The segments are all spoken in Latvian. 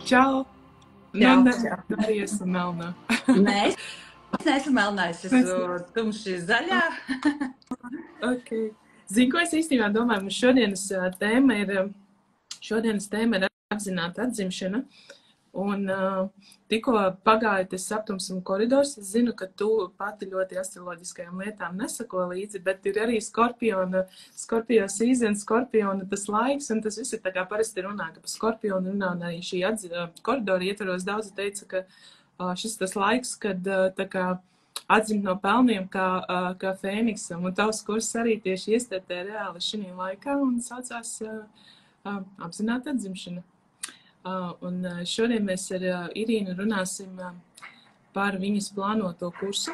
Čau! Čau, Nu, čau. tu arī esi melnā. Nē, es neesmu melnais, es esmu tumši zaļā. Okay. Zini, ko es īstenībā domāju? Mums šodienas tēma ir apzināta atzimšana. Un tikko pagāja tas aptumsuma koridors. Es zinu, ka tu pati ļoti astroloģiskajām lietām nesako līdzi, bet ir arī Skorpio season, Skorpiona tas laiks, un tas viss ir tā kā parasti runā, ka par Skorpionu runā, un arī šī koridora ietvaros daudzi teica, ka šis tas laiks, kad tā kā atzimt no pelniem kā Fēniksam, un tavs kurs arī tieši iestartē reāli šī laikā un saucās apzināta atzimšana. Un šodien mēs ar Irīnu runāsim par viņas plānoto kursu,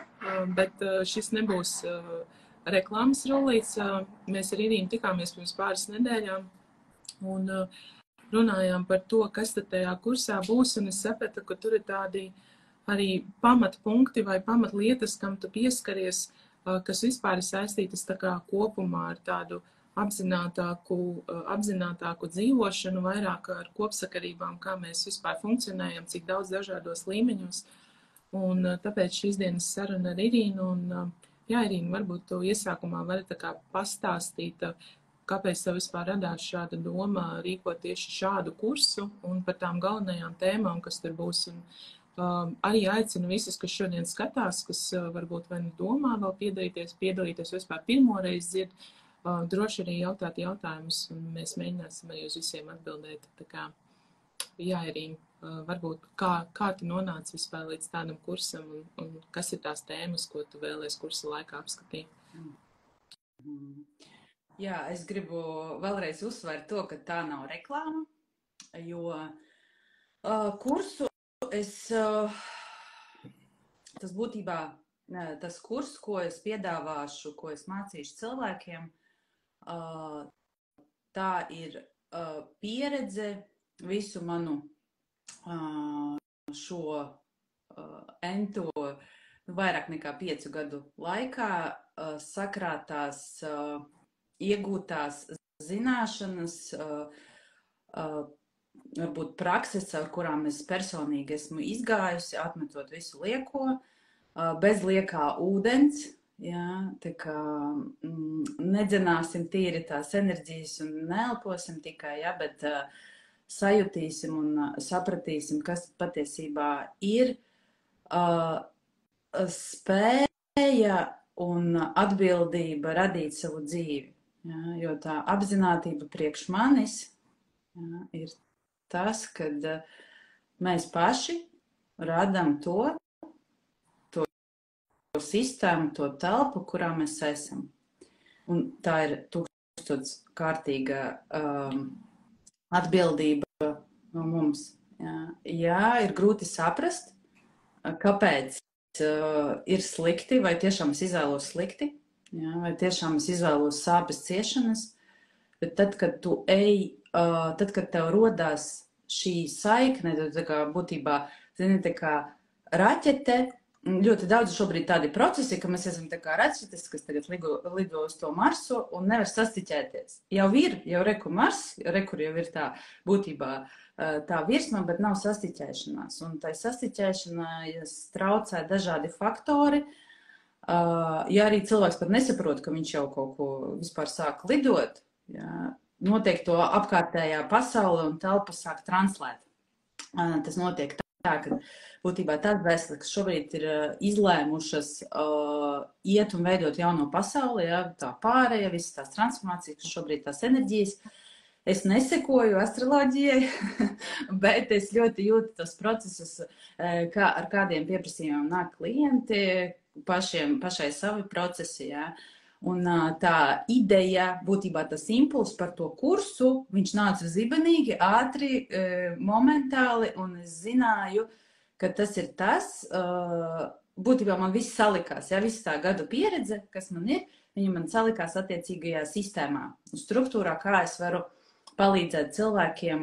bet šis nebūs reklāmas rullīts. Mēs ar Irīnu tikāmies pirms pāris nedēļām un runājām par to, kas tad tajā kursā būs, un es sapratu, ka tur ir tādi arī pamatpunkti vai pamatlietas, kam tu pieskaries, kas vispār ir saistītas tā kā kopumā ar tādu apzinātāku dzīvošanu, vairāk ar kopsakarībām, kā mēs vispār funkcionējam, cik daudz dažādos līmeņos. Un tāpēc šīs dienas saruna ar Irīnu. Un, jā, Irīna, varbūt tu iesākumā vari tā kā pastāstīt, kāpēc tev vispār radās šāda doma rīkot tieši šādu kursu un par tām galvenajām tēmām, kas tur būs. Un arī aicinu visus, kas šodien skatās, kas varbūt vai nu domā vēl piedalīties vispār pirmoreiz dzird, droši arī jautāt jautājumus, un mēs mēģināsim arī uz visiem atbildēt. Tā kā, jā, Irīna, varbūt kā tu nonāci vispār līdz tādam kursam, un kas ir tās tēmas, ko tu vēlies kursa laikā apskatīt? Jā, es gribu vēlreiz uzsvērt to, ka tā nav reklāma, jo kursu tas būtībā, tas kurs, ko es piedāvāšu, ko es mācīšu cilvēkiem, tā ir pieredze visu manu šo ento vairāk nekā 5 gadu laikā sakrātās, iegūtās zināšanas, varbūt prakses, ar kurām es personīgi esmu izgājusi, atmetot visu lieko, bez liekā ūdens. Jā, tā kā nedzināsim tīri tās enerģijas un neelposim tikai, jā, bet sajutīsim un sapratīsim, kas patiesībā ir spēja un atbildība radīt savu dzīvi. Jā, jo tā apzinātība priekš manis, jā, ir tas, kad mēs paši radam to sistēmu, to telpu, kurā mēs esam. Un tā ir tūkstoškārtīga atbildība no mums. Jā, ir grūti saprast, kāpēc ir slikti, vai tiešām es izvēlos slikti, jā, vai tiešām es izvēlos sāpes ciešanas, bet tad, kad tu ej, tad, kad tev rodās šī saikne, tad tā kā būtībā, zini, tā kā raķete. Ļoti daudz šobrīd tādi procesi, ka mēs esam tā kā raķetes, kas tagad lido uz to Marsu un nevar sastiķēties. Jau reku Mars, kur jau ir tā būtībā tā virsma, bet nav sastiķēšanās. Un tai sastiķēšanās traucē dažādi faktori. Ja arī cilvēks pat nesaprot, ka viņš jau kaut ko vispār sāk lidot, jā, notiek to apkārtējā pasaule un telpa sāk translēt. Tas notiek tā, ka būtībā tās vēstures, kas šobrīd ir izlēmušas iet un veidot jauno pasauli, ja, tā pārēja, visas tās transformācijas, kas šobrīd tās enerģijas. Es nesekoju astroloģijai, bet es ļoti jūtu tos procesus, ar kādiem pieprasījumiem nāk klienti, pašai savi procesi. Ja. Un tā ideja, būtībā tas impulss par to kursu, viņš nāca zibenīgi, ātri, momentāli, un es zināju, ka tas ir tas, būtībā man viss salikās, ja, viss tā gadu pieredze, kas man ir, viņa man salikās attiecīgajā sistēmā, struktūrā, kā es varu palīdzēt cilvēkiem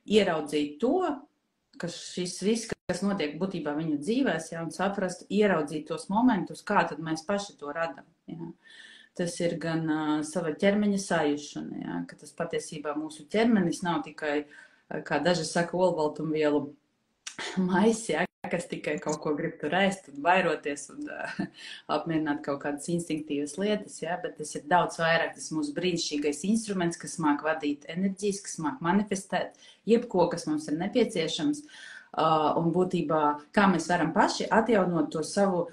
ieraudzīt to, ka šis viss, kas notiek būtībā viņu dzīvēs, ja, un saprast, ieraudzīt tos momentus, kā tad mēs paši to radam. Ja. Tas ir gan sava ķermeņa sajušana, ja, ka tas patiesībā mūsu ķermenis nav tikai kā daži saka, olbaltumvielu maisi, ja, kas tikai kaut ko grib tur ēst un vairoties un apmierināt kaut kādas instinktīvas lietas, ja, bet tas ir daudz vairāk, tas mūsu brīnišķīgais instruments, kas māk vadīt enerģijas, kas māk manifestēt jebko, kas mums ir nepieciešams, un būtībā, kā mēs varam paši atjaunot to savu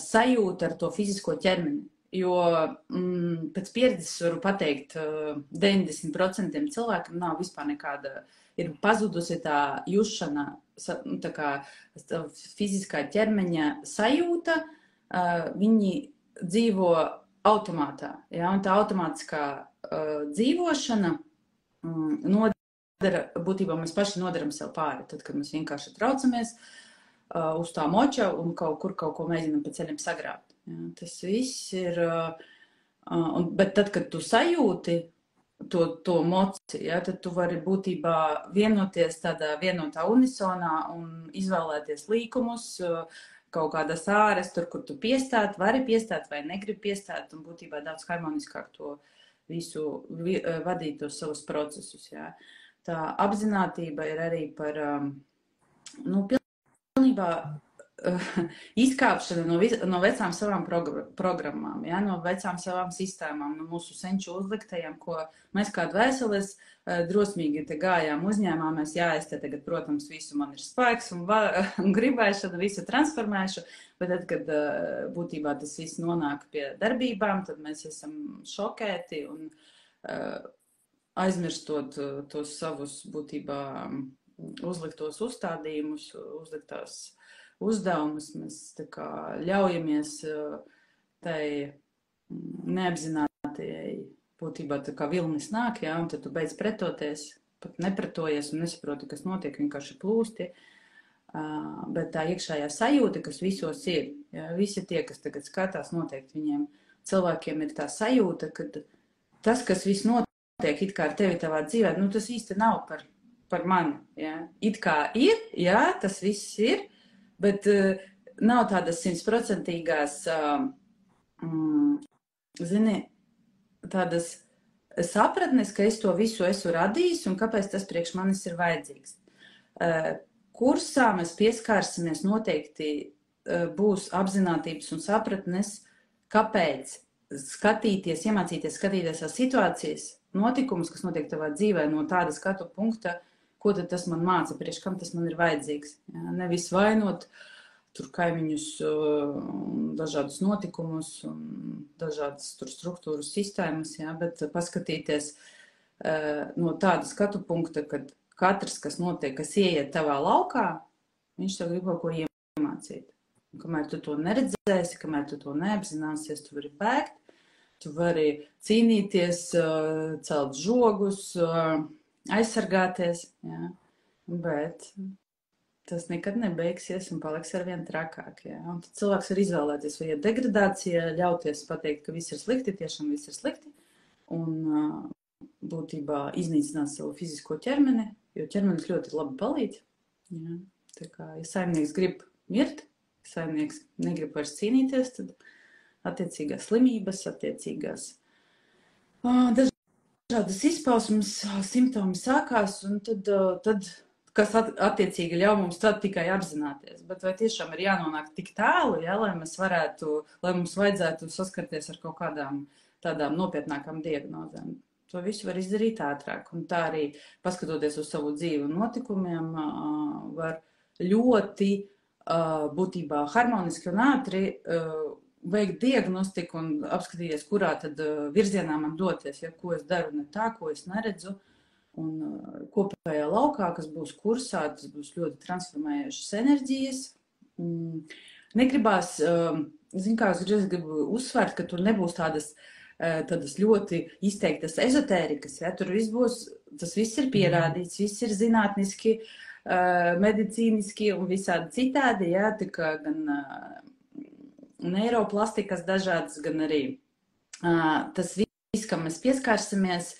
sajūtu ar to fizisko ķermeni. Jo pēc pieredzes varu pateikt, 90% cilvēkam nav vispār nekāda, ir pazudusi tā jušana, tā kā fiziskā ķermeņa sajūta, viņi dzīvo automātā, ja, un tā automātiskā dzīvošana nodara, būtībā mēs paši nodaram sev pāri, tad, kad mēs vienkārši traucamies uz tā moča un kaut ko mēģinam pa ceļiem sagrābt. Ja, tas viss ir, bet tad, kad tu sajūti to mociju, ja, tad tu vari būtībā vienoties tādā vienotā unisonā un izvēlēties līkumus, kaut kādas āres, tur, kur tu piestāt, vari piestāt vai negribi piestāt, un būtībā daudz harmoniskāk to visu vadīt tos savus procesus. Ja. Tā apzinātība ir arī par, pilnībā izkāpšana no vecām savām programmām, ja, no vecām savām sistēmām, no mūsu senču uzliktajām, ko mēs kā dvēseles drosmīgi te gājām, uzņēmāmies, jā, es te tagad, protams, visu man ir spēks un gribēšana, visu transformēšu, bet tad, kad būtībā tas viss nonāk pie darbībām, tad mēs esam šokēti un aizmirstot tos savus būtībā uzliktos uzstādījumus, uzliktās uzdevumus, mēs tā kā ļaujamies tai neapzinātajai būtībā tā kā vilnis nāk, ja, un tad tu beidz pretoties, pat nepretojies un nesaproti, kas notiek, vienkārši plūsti, bet tā iekšējā sajūta, kas visos ir, ja, visi tie, kas tagad skatās, noteikti viņiem cilvēkiem ir tā sajūta, ka tas, kas viss notiek, it kā ar tevi tavā dzīvē, tas īsti nav par mani, ja, it kā ir, jā, tas viss ir, bet nav tādas 100%, tādas sapratnes, ka es to visu esmu radījis un kāpēc tas priekš manis ir vajadzīgs. Kursā mēs pieskārsimies noteikti būs apzinātības un sapratnes, kāpēc iemācīties skatīties tās situācijas, notikumus, kas notiek tavā dzīvē no tāda skatu punkta, ko tad tas man māca, priekš kam tas man ir vajadzīgs. Ja, nevis vainot tur kaimiņus, dažādus notikumus un dažādas tur struktūras sistēmas, ja, bet paskatīties no tāda skatu punkta, kad katrs, kas notiek, kas ieiet tavā laukā, viņš tev grib kaut ko iemācīt. Un kamēr tu to neredzēsi, kamēr tu to neapzināsies, tu vari bēgt, tu vari cīnīties, celt žogus, aizsargāties, jā, bet tas nekad nebeigsies un paliks arvien trakāk. Jā. Un tad cilvēks var izvēlēties vai iet degradācijā, ļauties pateikt, ka viss ir slikti, tiešām viss ir slikti, un būtībā iznīcināt savu fizisko ķermeni, jo ķermenis ļoti labi palīdz. Jā. Tā kā, ja saimnieks grib mirt, ja saimnieks negrib vairs cīnīties, tad attiecīgās slimības, attiecīgās dažādas izpausmes, simptomi sākās, un tad kas attiecīgi ļauj mums tad tikai apzināties. Bet vai tiešām ir jānonāk tik tālu, ja, lai mums vajadzētu saskarties ar kaut kādām tādām nopietnākām diagnozēm? To visu var izdarīt ātrāk, un tā arī, paskatoties uz savu dzīvi un notikumiem, var ļoti būtībā harmoniski un ātri veikt diagnostiku un apskatīties, kurā tad virzienā man doties, ja, ko es daru ne tā, ko es neredzu. Un kopējā laukā, kas būs kursā, tas būs ļoti transformējušas enerģijas. Negribās, es gribu uzsvērt, ka tur nebūs tādas ļoti izteiktas ezotērikas, ja, tur tas viss ir pierādīts, viss ir zinātniski, medicīniski un visādi citādi, ja, tā kā gan neiroplastikas dažādas, gan arī tas viss, kam mēs pieskārsimies,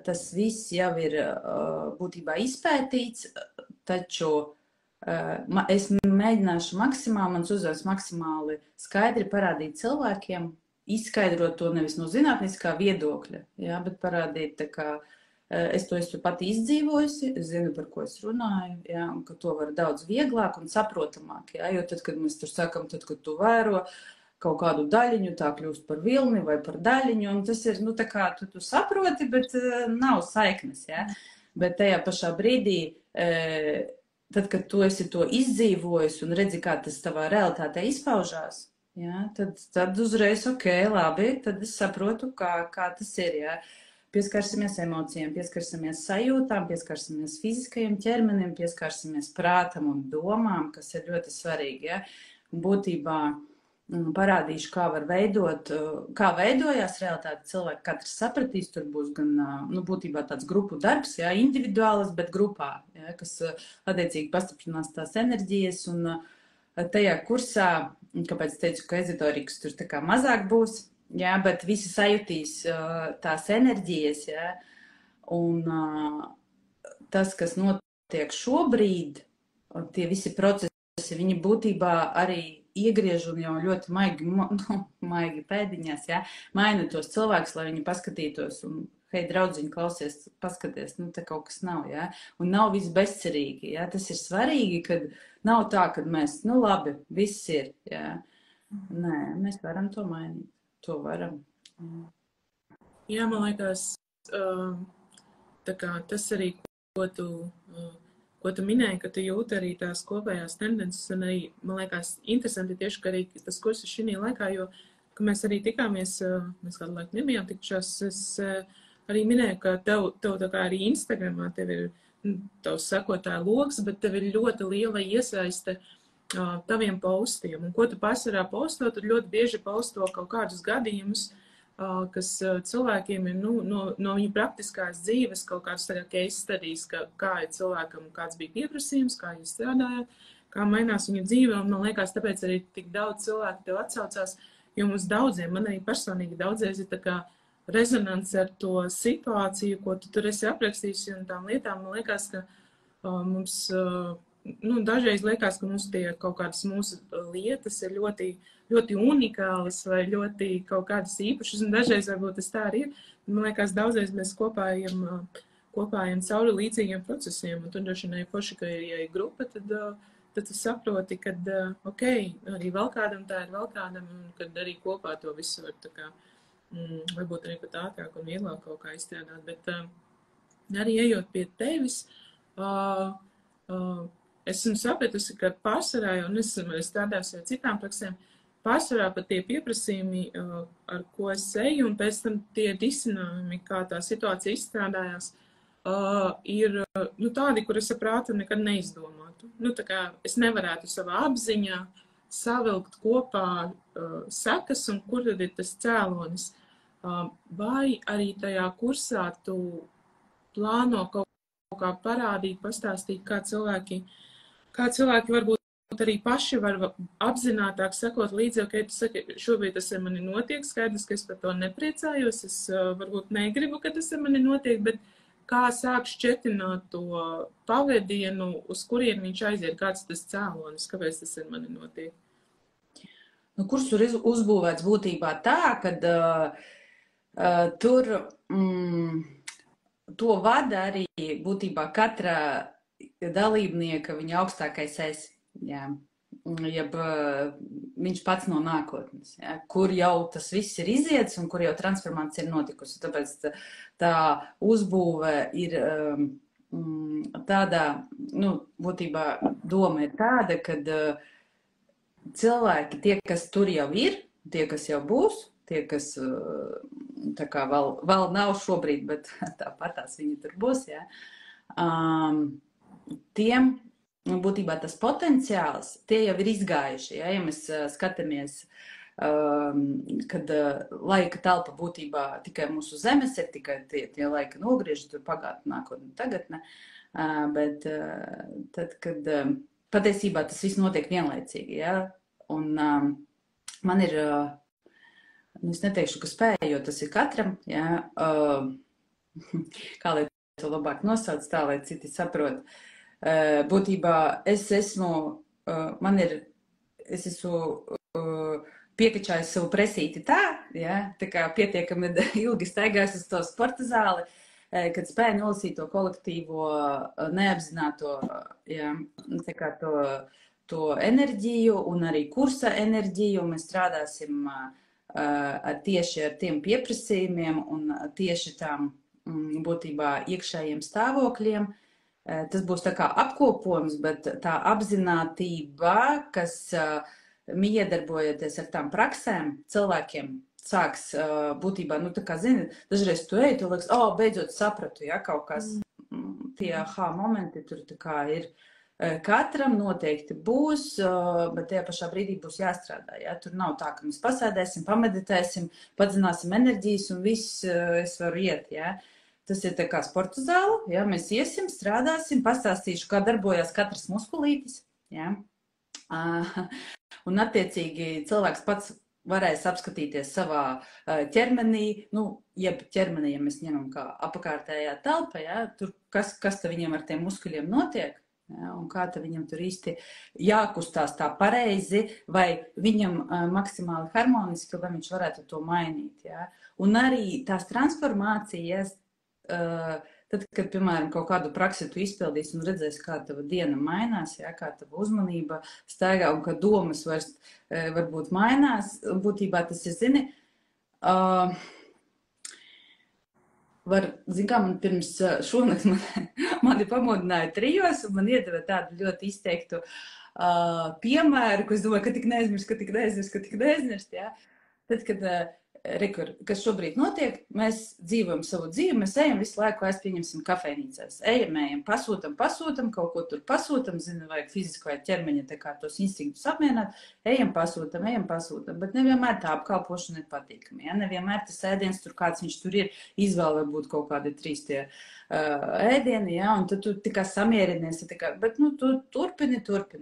tas viss jau ir būtībā izpētīts, taču es mēģināšu mans uzdevums maksimāli skaidri parādīt cilvēkiem, izskaidrot to nevis no zinātniskā viedokļa, ja, bet parādīt tā kā es to esmu pati izdzīvojusi, es zinu, par ko es runāju, ja, un ka to var daudz vieglāk un saprotamāk, ja, jo tad, kad mēs tur sakam, tad, kad tu vēro kaut kādu daļiņu, tā kļūst par vilni vai par daļiņu, un tas ir, nu, tā kā tu saproti, bet nav saiknes, ja, bet tajā pašā brīdī, tad, kad tu esi to izdzīvojis un redzi, kā tas tavā realitātē izpaužās, ja, tad uzreiz, ok, labi, tad es saprotu, kā tas ir, ja. Pieskarsimies emocijām, pieskarsimies sajūtām, pieskarsimies fiziskajiem ķermenim, pieskarsimies prātam un domām, kas ir ļoti svarīgi, ja. Būtībā parādīšu, kā var veidot, kā veidojās realitāte cilvēki, katrs sapratīs, tur būs gan, nu, būtībā tāds grupu darbs, ja, individuālis, bet grupā, ja, kas attiecīgi pastiprinās tās enerģijas, un tajā kursā, kāpēc teicu, ka ezoterikas tur tā kā mazāk būs, jā, bet visi sajutīs tās enerģijas, jā, un tas, kas notiek šobrīd, tie visi procesi, viņi būtībā arī iegriež un jau ļoti maigi pēdiņās, jā, maina tos cilvēkus, lai viņi paskatītos un, hei, draudziņi, klausies, paskaties, nu, te kaut kas nav, jā, un nav viss bezcerīgi, jā, tas ir svarīgi, kad nav tā, kad mēs, nu, labi, viss ir, jā, nē, mēs varam to mainīt. To varam. Jā, man liekas, tā kā tas arī, ko tu minēji, ka tu jūti arī tās kopējās tendences, un arī, man liekas, interesanti tieši, ka arī tas kurs ir šī laikā, jo, ka mēs arī tikāmies, mēs kādu laiku nebijām tikušās, es arī minēju, ka tev tā kā arī Instagramā tev ir tavs sekotāju loks, bet tev ir ļoti liela iesaiste taviem postiem. Un ko tu pārsvarā posto, tad ļoti bieži posto kaut kādus gadījumus, kas cilvēkiem ir no viņu praktiskās dzīves, kaut kādas case studies, kā ir cilvēkam, kāds bija pieprasījums, kā jūs strādājat, kā mainās viņa dzīve. Un man liekas, tāpēc arī tik daudz cilvēku tev atsaucās, jo mums daudziem, man arī personīgi daudzies ir tā kā rezonance ar to situāciju, ko tu tur esi aprakstījis un tām lietām. Man liekas, ka mums... Nu, dažreiz liekas, ka mums tie kaut kādas mūsu lietas ir ļoti, ļoti unikālas vai ļoti kaut kādas īpašas, un dažreiz varbūt tas tā arī ir. Man liekas, daudzreiz mēs kopājam cauri līdzīgiem procesiem, un tur droši vien forši, ka ja ir grupa, tad tu saproti, ka, ok, arī vēl kādam tā ir vēl kādam, un kad arī kopā to visu var tā kā, varbūt arī pat ātrāk un vieglāk kaut kā izstrādāt, bet arī ejot pie tevis, esmu sapratusi, ka pārsvarā, un es strādāju ar citām praksēm, pārsvarā pat tie pieprasījumi, ar ko es eju, un pēc tam tie risinājumi, kā tā situācija izstrādājās, ir tādi, kur es saprātu nekad neizdomātu. Tā kā es nevarētu savā apziņā savilkt kopā sekas, un kur tad ir tas cēlonis. Vai arī tajā kursā tu plāno kaut kā parādīt, pastāstīt, kā cilvēki varbūt arī paši var apzinātāk sekot līdzi, ok, tu saki, šobrīd tas ar mani notiek, skaidrs, ka es par to nepriecājos, es varbūt negribu, ka tas ar mani notiek, bet kā sāk šķetināt to pavadienu, uz kurien viņš aiziet, kāds tas cēlonis, kāpēc tas ar mani notiek? Nu, kurs ir uzbūvēts būtībā tā, kad tur to vada arī būtībā katra dalībnieka viņa augstākais es, jā, jeb viņš pats no nākotnes, jā, kur jau tas viss ir iziets un kur jau transformācija ir notikusi. Tāpēc tā uzbūve ir tādā, nu, būtībā doma ir tāda, kad cilvēki, tie, kas tur jau ir, tie, kas jau būs, tie, kas tā kā vēl nav šobrīd, bet tāpatās viņi tur būs, jā. Tiem, būtībā tas potenciāls, tie jau ir izgājuši, ja mēs skatāmies, kad laika telpa būtībā tikai mūsu zemes ir, tikai tie laika nogrieži, tur pagātnē, nākotnē, tagadnē, bet tad, kad patiesībā tas viss notiek vienlaicīgi, ja, un man ir, es neteikšu, ka spēju, jo tas ir katram, ja, kā lai to labāk nosauc tā, lai citi saprot. Būtībā es esmu piekačājis savu presīti tā kā pietiekami ilgi staigājis uz to sporta zāli, kad spēja nolasīt to kolektīvo, neapzināto, jā, tā kā to enerģiju un arī kursa enerģiju. Mēs strādāsim tieši ar tiem pieprasījumiem un tieši tām būtībā iekšējiem stāvokļiem. Tas būs tā kā apkopojums, bet tā apzinātība, kas iedarbojoties ar tām praksēm, cilvēkiem sāks būtībā, nu tā kā zini, dažreiz tu ej, tu liekas, beidzot sapratu, ja, kaut kas, tie momenti tur tā kā ir. Katram noteikti būs, bet tajā pašā brīdī būs jāstrādā. Ja? Tur nav tā, ka mēs pasēdēsim, pameditēsim, padzināsim enerģijas un viss es varu iet. Ja? Tas ir tā kā sporta zāle, ja? Mēs iesim, strādāsim, pastāstīšu, kā darbojās katrs muskulītis. Ja? Un attiecīgi cilvēks pats varēs apskatīties savā ķermenī, jeb ķermenī, ja mēs ņemam kā apkārtējā telpa, ja? Tur kas te viņam ar tiem muskuļiem notiek. Ja, un kā te viņam tur īsti jākustās tā pareizi, vai viņam maksimāli harmoniski, lai viņš varētu to mainīt. Ja. Un arī tās transformācijas, tad, kad, piemēram, kaut kādu praksi tu izpildīsi un redzēsi, kā tava diena mainās, ja, kā tava uzmanība staigā un ka domas vairs varbūt mainās, būtībā tas ir, zini, man pirms šonakt mani pamodināja 3 un man iedeva tādu ļoti izteiktu piemēru, ko es domāju, ka tik neaizmirst, ja? Tad, kad, kas šobrīd notiek, mēs dzīvojam savu dzīvi, mēs ejam visu laiku, pieņemsim kafejnīcās. Ejam, pasūtam, kaut ko tur pasūtam, zinu, vajag fiziski vai ķermeņa, tā kā tos instinktus apmierināt, ejam, pasūtam, bet nevienmēr tā apkalpošana ir patīkama, ja? Nevienmēr tas ēdiens tur kāds viņš tur ir, izvēle varbūt kaut kādi 3 tie ēdieni, ja? Un tad tu tikai samierinies, bet, tu turpini,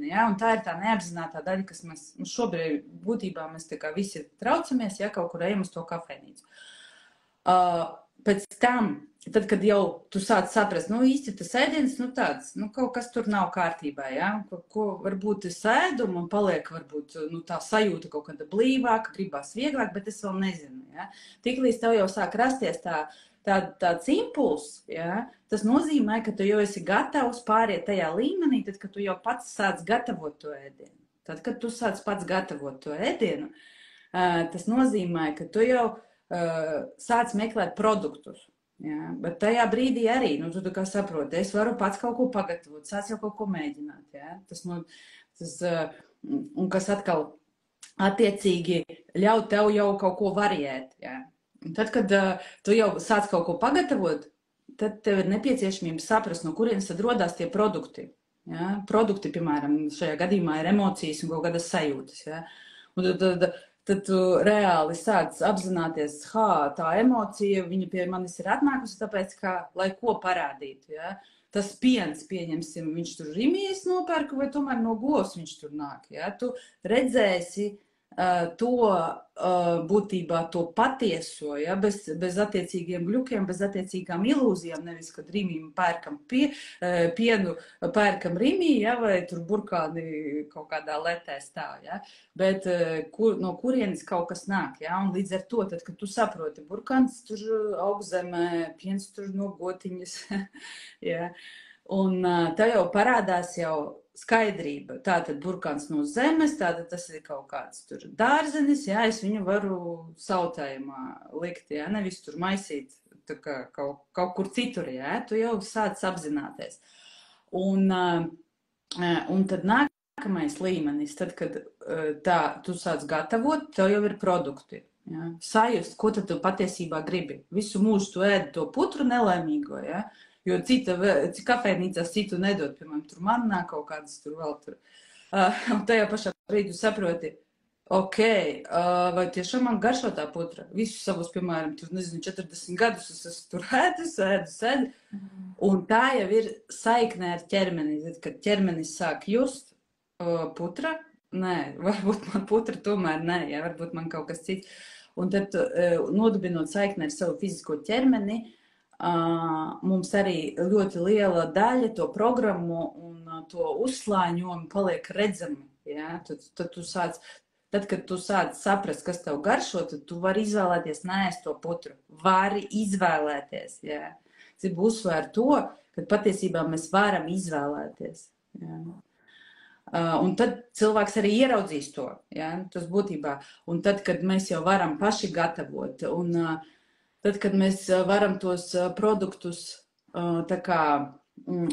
ja? Un tā ir tā neapzinātā daļa, kas mēs šobrīd būtībā mēs tā kā visi traucamies, ja kaut kur ejam uz to kafejnīcu. Pēc tam, tad, kad jau tu sāc saprast, īsti tas ēdiens, tāds, kaut kas tur nav kārtībā, ja? Ko varbūt es ēdu, man paliek varbūt, tā sajūta kaut kāda blīvāka, gribās vieglāk, bet es vēl nezinu, ja? Tiklīdz tev jau sāk rasties tāds impulss, ja? Tas nozīmē, ka tu jau esi gatavs pāriet tajā līmenī, tad, kad tu jau pats sāc gatavot to ēdienu. Tad, kad tu sāc pats gatavot to ēdienu, tas nozīmē, ka tu jau sāc meklēt produktus. Ja? Bet tajā brīdī arī, tu tā kā saproti, es varu pats kaut ko pagatavot, sāc jau kaut ko mēģināt. Ja? Un kas atkal attiecīgi ļauj tev jau kaut ko variēt. Ja? Un tad, kad tu jau sāc kaut ko pagatavot, tad tev ir nepieciešamība saprast, no kurienes tad rodās tie produkti. Ja? Produkti, piemēram, šajā gadījumā ir emocijas un kaut kādas sajūtas. Ja? Un tad tu reāli sāc apzināties, tā emocija, viņa pie manis ir atnākusi, tāpēc, lai ko parādītu. Ja? Tas piens, pieņemsim, viņš tur Rimijas nopērka, vai tomēr no govs viņš tur nāk. Ja? Tu redzēsi to būtībā to patieso, ja? bez attiecīgiem gļukiem, bez attiecīgām ilūzijām, nevis, kad Rimijam pērkam pienu, pērkam Rimiju, ja? Vai tur burkāni kaut kādā letē stāv, ja? Bet no kurienes kaut kas nāk, ja? Un līdz ar to, tad, kad tu saproti, burkāns tur augzemē, piens tur no gotiņas, ja? Un tā jau parādās jau skaidrība. Tātad burkāns no zemes, tātad tas ir kaut kāds tur dārzenis, jā, es viņu varu sautējumā likt, jā, nevis tur maisīt tā kā kaut kur citur, jā, tu jau sāc apzināties. Un tad nākamais līmenis, tad, kad tu sāc gatavot, tev jau ir produkti. Jā. Sajust, ko tad tu patiesībā gribi. Visu mūžu tu ēdi to putru nelaimīgo, jā. Jo kafejnīcās citu nedod, piemēram, tur mannā kaut kādas tur vēl tur. Un tajā pašā brīdī saproti, vai tiešām man garšo tā putra. Visus savus, piemēram, tur, 40 gadus es esmu tur ēdu. Un tā jau ir saikne ar ķermeni. Kad ķermenis sāk just putra, nē, varbūt man putra tomēr nē, jā, varbūt man kaut kas cits. Un tad nodibinot saikni ar savu fizisko ķermeni, mums arī ļoti liela daļa to programmu un to uzslāņojumu paliek redzami. Ja? Tad, kad tu sāc saprast, kas tev garšo, tad tu vari izvēlēties neēst to putru. Vari izvēlēties. Ja? gribu uzsvērt to, ka patiesībā mēs varam izvēlēties. Jā. Un tad cilvēks arī ieraudzīs to, ja, tas būtībā. Un tad, kad mēs jau varam paši gatavot, un tad, kad mēs varam tos produktus tā kā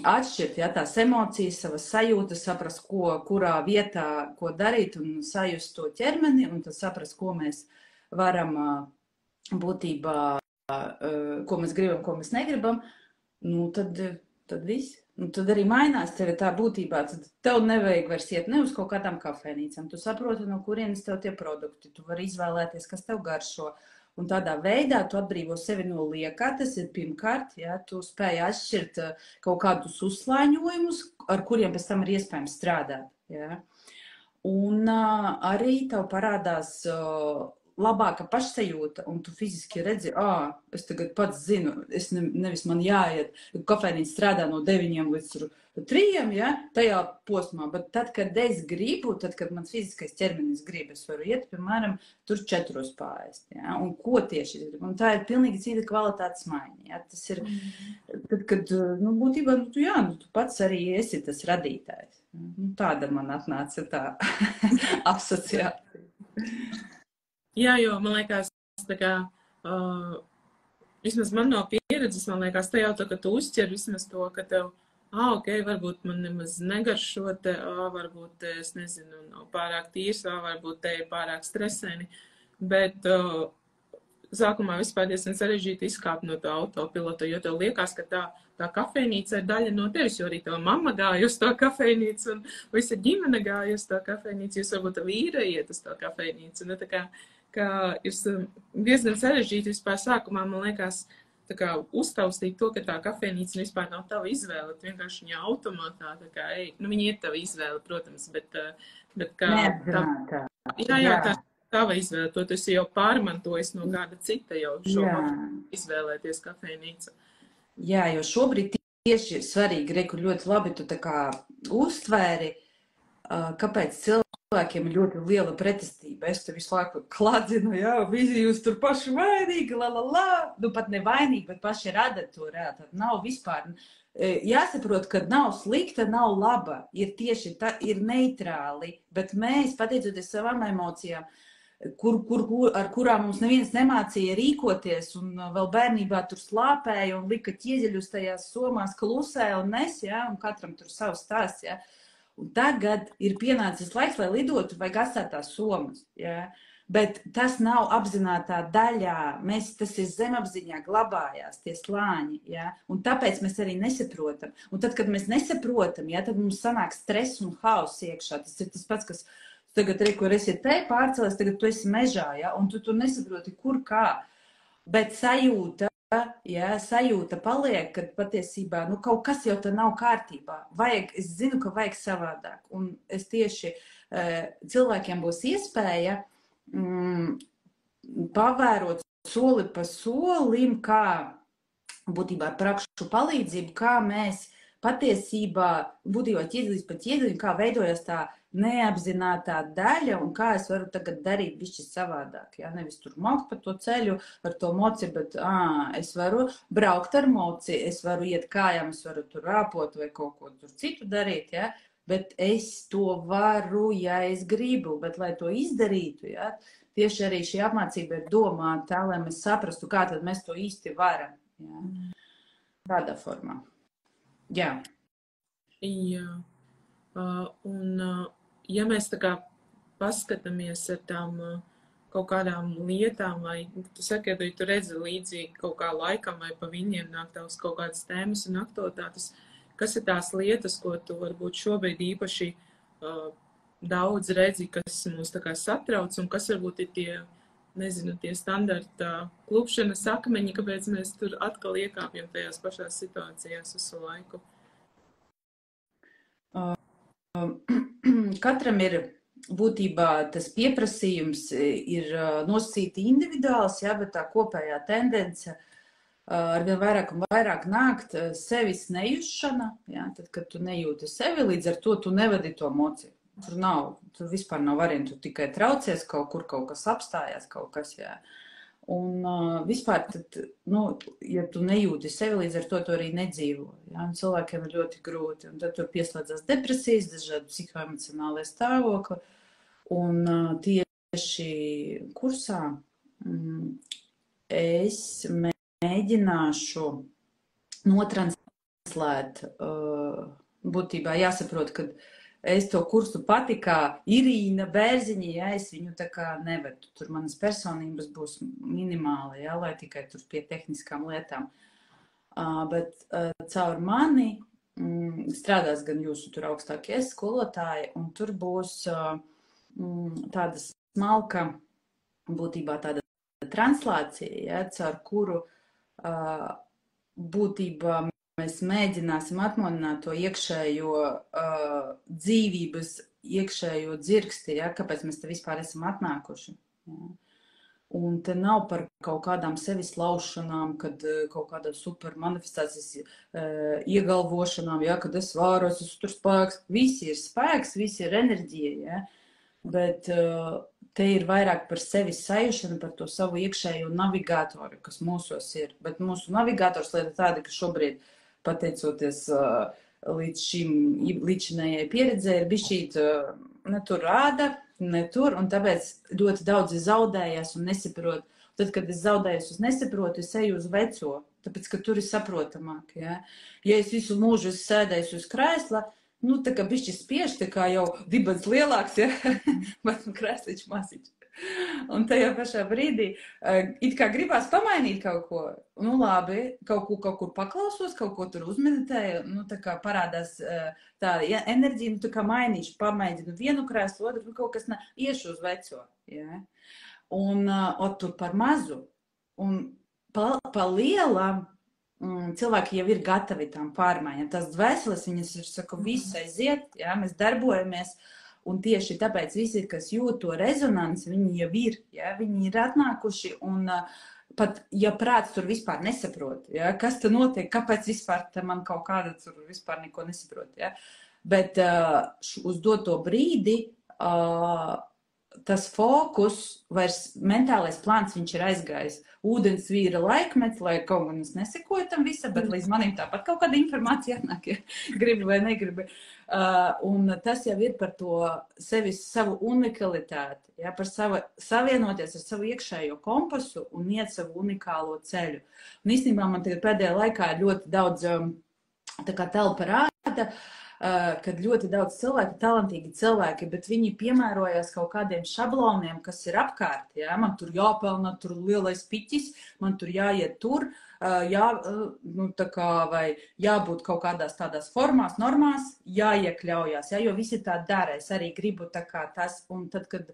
atšķirt, ja, tās emocijas, savas sajūtas, saprast, kurā vietā, ko darīt, un sajust to ķermeni, un tad saprast, ko mēs varam būtībā, ko mēs gribam, ko mēs negribam, nu tad viss. Un tad arī mainās tevi tā būtībā, tad tev nevajag vairs iet ne uz kaut kādām kafejnīcām. Tu saproti, no kurienes tev tie produkti, tu vari izvēlēties, kas tev garšo. Un tādā veidā tu atbrīvo sevi no liekā, tas ir pirmkārt, ja, tu spēj atšķirt kaut kādus uzslāņojumus, ar kuriem pēc tam ir iespējams strādāt. Ja. Un arī tev parādās labāka pašsajūta, un tu fiziski redzi, es tagad pats zinu, nevis man jāiet, kafejnīca strādā no 9 līdz 3, ja, tajā posmā, bet tad, kad es gribu, tad, kad mans fiziskais ķermenis grib, es varu iet, piemēram, tur 4 pārēst, ja, un ko tieši es gribu, un tā ir pilnīgi cita kvalitātes maiņa, ja, tas ir, tad, kad, nu, būtībā, tu pats arī esi tas radītājs, nu, tāda man atnāca tā asociācija. Jā, jo man liekas, tā kā, vismaz man no pieredzes, man liekas, te jau tā, ka tu uzķer vismaz to, ka tev, ok, varbūt man nemaz negaršo te, varbūt, es nezinu, nav pārāk tīrs, varbūt te ir pārāk stresēni, bet sākumā vispār diezgan sarežģīti izkāpt no tā autopilota, jo tev liekas, ka tā kafejnīca ir daļa no tevis, jo arī tava mamma gāja uz to kafejnīcu un visa ģimene gāja uz to kafejnīcu, jūs varbūt vīra iet uz to kafejnīcu, nu tā kā ir diezgan sarežģīti vispār sākumā, man liekas, tā kā uztaustīt to, ka tā kafejnīca vispār nav tava izvēle, tu vienkārši viņa automātā, tā kā, nu viņa ir tava izvēle, protams, bet kā tā tava izvēle, to tu esi jau pārmantojis no kāda cita jau šo izvēlēties kafejnīcu. Jā, jo šobrīd tieši svarīgi, Reku, ļoti labi tu tā kā uztvēri, kāpēc cilvēkiem ir ļoti liela pretestība. Es te visu laiku kladzinu, jā, visi jūs tur paši vainīgi, nu pat ne vainīgi, bet paši rada to reāli. Nav vispār, jāsaprot, ka nav slikta, nav laba, ir tieši tā, ir neitrāli, bet mēs, pateicoties savām emocijām, ar kurām mums neviens nemācīja rīkoties, un vēl bērnībā tur slāpēja un lika ķieģeļus tajās somās klusē un nes, ja, un katram tur savs stāsts, ja. Un tagad ir pienācis laiks, lai lidotu, vajag atstāt tās somas, ja. Bet tas nav apzinātā daļā, tas ir zemapziņā glabājās, tie slāņi, ja. Un tāpēc mēs arī nesaprotam. Un tad, kad mēs nesaprotam, ja, tad mums sanāk stress un haoss iekšā. Tas ir tas pats, kas tagad, kur esi te pārcēlies, tagad tu esi mežā, ja, un tu nesaproti, kur kā. Bet sajūta paliek, kad patiesībā, nu, kaut kas jau tā nav kārtībā. Es zinu, ka vajag savādāk. Un es tieši cilvēkiem būs iespēja pavērot soli pa solim, kā būtībā ar prakšu palīdzību, kā mēs patiesībā būtībā ķieģelis pa ķieģelim, kā veidojas tā neapzinātā daļa un kā es varu tagad darīt bišķi savādāk. Ja? Nevis tur maukt pa to ceļu ar to moci, bet es varu braukt ar moci, es varu iet kājām, es varu tur rāpot vai kaut ko tur citu darīt, ja? Bet es to varu, ja es gribu, bet lai to izdarītu, ja? Tieši arī šī apmācība ir domāta tā, lai mēs saprastu, kā tad mēs to īsti varam. Ja? Tādā formā. Jā. Jā. Un ja mēs tā kā paskatāmies ar tām kaut kādām lietām, vai tu saki, ja tu redzi līdzīgi kaut kā laikam vai pa viņiem nāk tavs kaut kādas tēmas un aktualitātes, kas ir tās lietas, ko tu varbūt šobrīd īpaši daudz redzi, kas mūs tā kā satrauc un kas varbūt ir tie, nezinu, tie standarta klupšanas akmeņi, kāpēc mēs tur atkal iekāpjam tajās pašās situācijās visu laiku? Katram ir būtībā tas pieprasījums ir nosacīti individuāls, ja, bet tā kopējā tendence arvien vairāk un vairāk nākt sevis nejušana, ja, tad, kad tu nejūti sevi, līdz ar to tu nevadi to mociju. Tur vispār nav variantu, tu tikai traucies kaut kur, kaut kas apstājās, kaut kas, jā. Un vispār, tad, nu, ja tu nejūti sevi, līdz ar to tu arī nedzīvo. Ja? Un cilvēkiem ir ļoti grūti. Un tad tur pieslēdzās depresijas, dažādi psihoemocionālie stāvokli. Un tieši kursā es mēģināšu notranslēt, būtībā jāsaprot, ka es to kursu pati kā Irīna Bērziņa, ja es viņu tā kā nevedu. Tur manas personības būs minimāli, ja, lai tikai tur pie tehniskām lietām. Bet caur mani strādās gan jūsu tur augstākie skolotāji, un tur būs tāda smalka, būtībā tāda translācija, ja, caur kuru būtībā mēs mēģināsim atmodināt to iekšējo dzīvības, iekšējo dzirksti, ja, kāpēc mēs te vispār esam atnākuši. Ja. Un te nav par kaut kādām sevis laušanām, kad kaut kādā super manifestācijas iegalvošanām, ja, kad es vāros, es tur spēks. Visi ir spēks, visi ir enerģija, ja. Bet te ir vairāk par sevi sajušanu, par to savu iekšējo navigātoru, kas mūsos ir. Bet mūsu navigators lieta tāda, ka šobrīd, pateicoties līdzinējai pieredzē, ir bišķīt ne tur rāda, ne tur, un tāpēc ļoti daudzi zaudējās un nesaprot. Tad, kad es zaudējos un nesaprotu, es eju uz veco, tāpēc, ka tur ir saprotamāk. Ja, ja es visu mūžu sēdēju uz krēsla, nu, tā kā bišķi spiež, tā kā jau dibens lielāks, ja, bet krēsliņš maziņš. Un tajā pašā brīdī it kā gribās pamainīt kaut ko. Nu, labi, kaut kur paklausos, kaut ko tur uzmeditēju, nu, tā kā parādās tā enerģija, nu, tā kā mainīšu, pamēģinu vienu krēslu, otru, nu, kaut kas iešu uz veco, ja. Un tur par mazu. Un pa lielam cilvēki jau ir gatavi tām pārmaiņām. Tās dvēseles, viņas ir, saku, viss aiziet, ja, mēs darbojamies, un tieši tāpēc visi, kas jūt to rezonanci, viņi jau ir, ja, viņi ir atnākuši, un pat, ja prāts tur vispār nesaprot, ja, kas te notiek, kāpēc vispār te man kaut kāda tur vispār neko nesaprot, ja, bet uz doto brīdi tas fokus, vairs mentālais plāns, viņš ir aizgājis. Ūdens vīra laikmets, lai kaut gan es nesekoju tam visam, bet līdz manim tāpat kaut kāda informācija atnāk, ja gribi vai negribi. Un tas jau ir par to savu unikalitāti, ja, par savienoties ar savu iekšējo kompasu un iet savu unikālo ceļu. Un īstenībā man tagad pēdējā laikā ir ļoti daudz tā kā telpa rāda, kad ļoti daudz cilvēku, talantīgi cilvēki, bet viņi piemērojās kaut kādiem šabloniem, kas ir apkārt. Ja? Man tur jāpelna, tur lielais piķis, man tur jāiet tur, nu, tā kā, vai jābūt kaut kādās tādās formās, normās, jāiekļaujās, ja? Jo visi tā dara. Es arī gribu tā kā tas, un tad, kad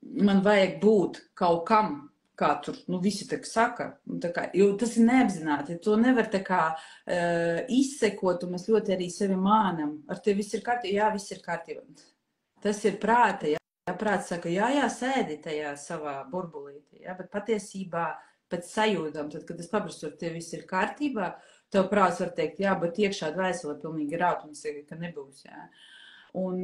man vajag būt kaut kam, kā tur, nu, visi tā saka, tā kā, jo tas ir neapzināti, to nevar tā kā izsekot, un mēs ļoti arī sevi mānam. Ar tevi viss ir kārtībā, jā, viss ir kārtībā. Tas ir prāta, jā, prāts saka, jā, sēdi tajā savā burbulītī, jā, bet patiesībā pēc sajūtām, tad, kad es paprastu, ar tevi viss ir kārtībā, tev prāts var teikt, jā, bet iekšā dvēsele pilnīgi raut, un saka, ka nebūs, jā. Un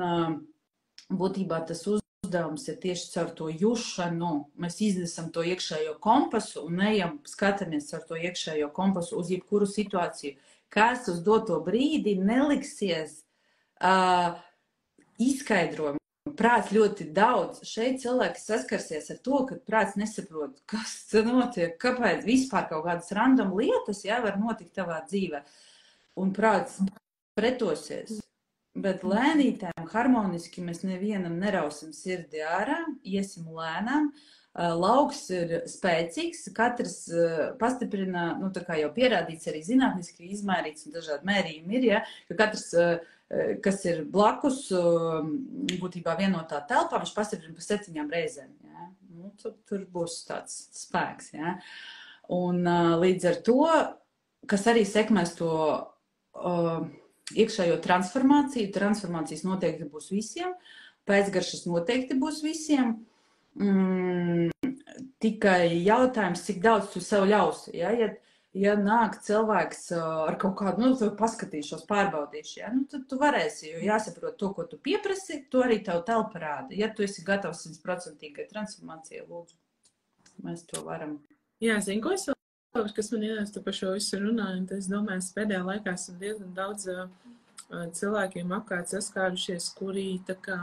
būtībā tas uzdevums ir tieši caur to jušanu. Mēs iznesam to iekšējo kompasu un ejam, skatāmies caur to iekšējo kompasu uz jebkuru situāciju. Kas uz doto brīdi neliksies izskaidrojumu. Prāts ļoti daudz. Šeit cilvēki saskarsies ar to, ka prāts nesaprot, kas te notiek, kāpēc vispār kaut kādas random lietas, jā, var notikt tavā dzīvē. Un prāts pretosies. Bet lēnītēm, harmoniski mēs nevienam nerausim sirdi ārā, iesim lēnām. Lauks ir spēcīgs, katrs pastiprina, nu tā kā jau pierādīts, arī zinātniski izmērīts un dažādi mērījumi ir, ja, ka katrs, kas ir blakus, būtībā vienotā telpā, viņš pastiprina pa 7 reizēm, ja. Nu, tur būs tāds spēks, ja. Un līdz ar to, kas arī sekmēs to iekšējo transformāciju, transformācijas noteikti būs visiem, pēcgaršas noteikti būs visiem. Tikai jautājums, cik daudz tu sev ļausi, ja? Ja nāk cilvēks ar kaut kādu, nu, paskatīšos, pārbaudīšu, ja? Nu, tad tu varēsi, jo jāsaprot to, ko tu pieprasi, to arī tev telpa rāda. Ja tu esi gatavs 100% transformācijai, lūdzu. mēs to varam. Jā, zinu, ko es vēl, kas man ienāca par šo visu runāju, un es domāju, es pēdējā laikā esmu diezgan daudz cilvēkiem apkārt saskārušies, kuri tā kā,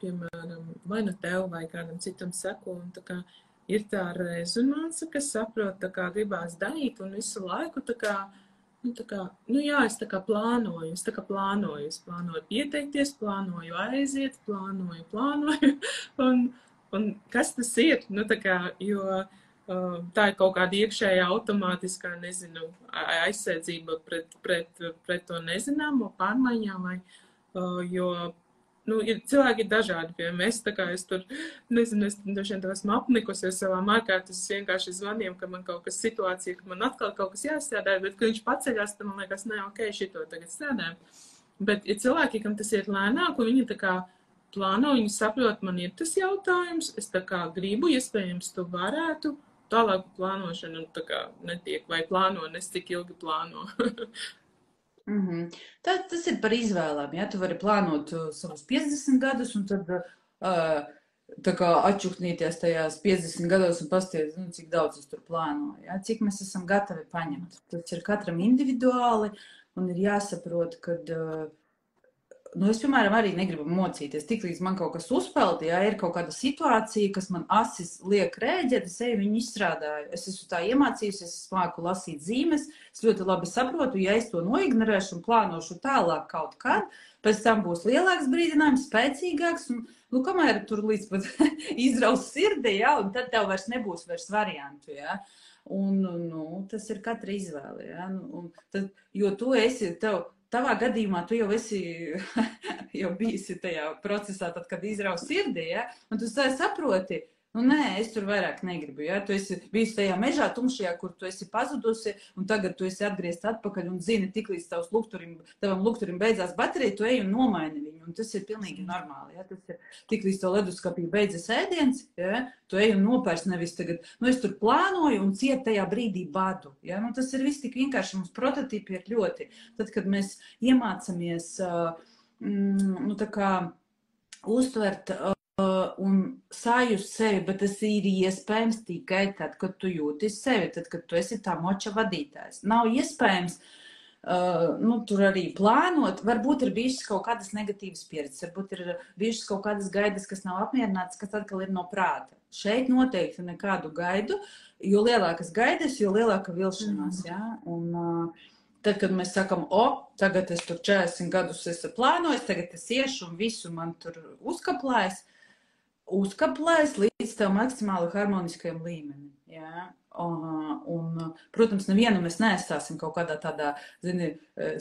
piemēram, vai nu tev vai kādam citam seko, un tā kā ir tā rezonance, kas saprot, tā kā gribās darīt, un visu laiku tā kā, jā, es tā kā plānoju, es plānoju pieteikties, plānoju aiziet, plānoju, un kas tas ir, tā kā, jo tā ir kaut kāda iekšējā automātiskā, nezinu, aizsardzība pret to nezināmo pārmaiņām, jo, cilvēki ir dažādi, piemēram, es tur, nezinu, es dažiem tev esmu apnikusies savā ārkārtas vienkārši zvaniem, ka man kaut kas situācija, ka man atkal kaut kas jāstrādā, bet, kad viņš paceļās, tad man liekas, ne, ok, šito tagad strādājam. Bet ir cilvēki, kam tas iet lēnāk, un viņi tā kā plāno, viņi saprot, man ir tas jautājums, es tā kā gribu, iespējams, tu varētu, tālāk plānošana tā kā netiek, vai plāno, nes cik ilgi plāno. Tas ir par izvēlēm, ja? Tu vari plānot savus 50 gadus un tad tā kā atčuknīties tajās 50 gados un pasties, cik daudz es tur plānoju, ja? Cik mēs esam gatavi paņemt. Tas ir katram individuāli un ir jāsaprot, kad es, piemēram, arī negribu mocīties. Tiklīdz man kaut kas uzpeld, ja ir kaut kāda situācija, kas man asis liek rēģēt, es eju viņu izstrādāju. Es esmu tā iemācījusies, es māku lasīt zīmes, es ļoti labi saprotu, ja es to noignorēšu un plānošu tālāk kaut kad, pēc tam būs lielāks brīdinājums, spēcīgāks, un kamēr tur līdz pat izraus sirdī, ja, un tad tev vairs nebūs variantu, ja. Un, tas ir katra izvēle, ja. Tad, jo tu esi Tavā gadījumā tu jau esi jau bijusi tajā procesā, tad, kad izraus sirdī, ja? Un tu saproti, nē, es tur vairāk negribu, ja? Tu esi bijusi tajā mežā tumšajā, kur tu esi pazudusi, un tagad tu esi atgriezt atpakaļ un zini, tiklīdz tavam lukturim beidzās baterija, tu ej un nomaini viņu, un tas ir pilnīgi normāli, ja? Tas ir tiklīdz to leduskapī beidzas ēdiens, ja? Tu ej un nopērs nevis tagad, es tur plānoju un ciet tajā brīdī badu, ja? Tas ir viss tik vienkārši, mums prototipi ir ļoti. Tad, kad mēs iemācamies, tā kā uztvert un sajust sevi, bet tas ir iespējams tikai tad, kad tu jūti sevi, tad, kad tu esi tā moča vadītājs. Nav iespējams tur arī plānot, varbūt ir bijušas kaut kādas negatīvas pieredzes, varbūt ir bijušas kaut kādas gaidas, kas nav apmierinātas, kas atkal ir no prāta. Šeit noteikti nekādu gaidu, jo lielākas gaidas, jo lielāka vilšanās, ja? Un tad, kad mēs sakam, tagad es tur 40 gadus esmu plānojis, tagad es iešu un visu man tur uzkaplēs līdz tev maksimāli harmoniskajam līmenim. Ja? Un, protams, nevienu mēs neatstāsim kaut kādā tādā,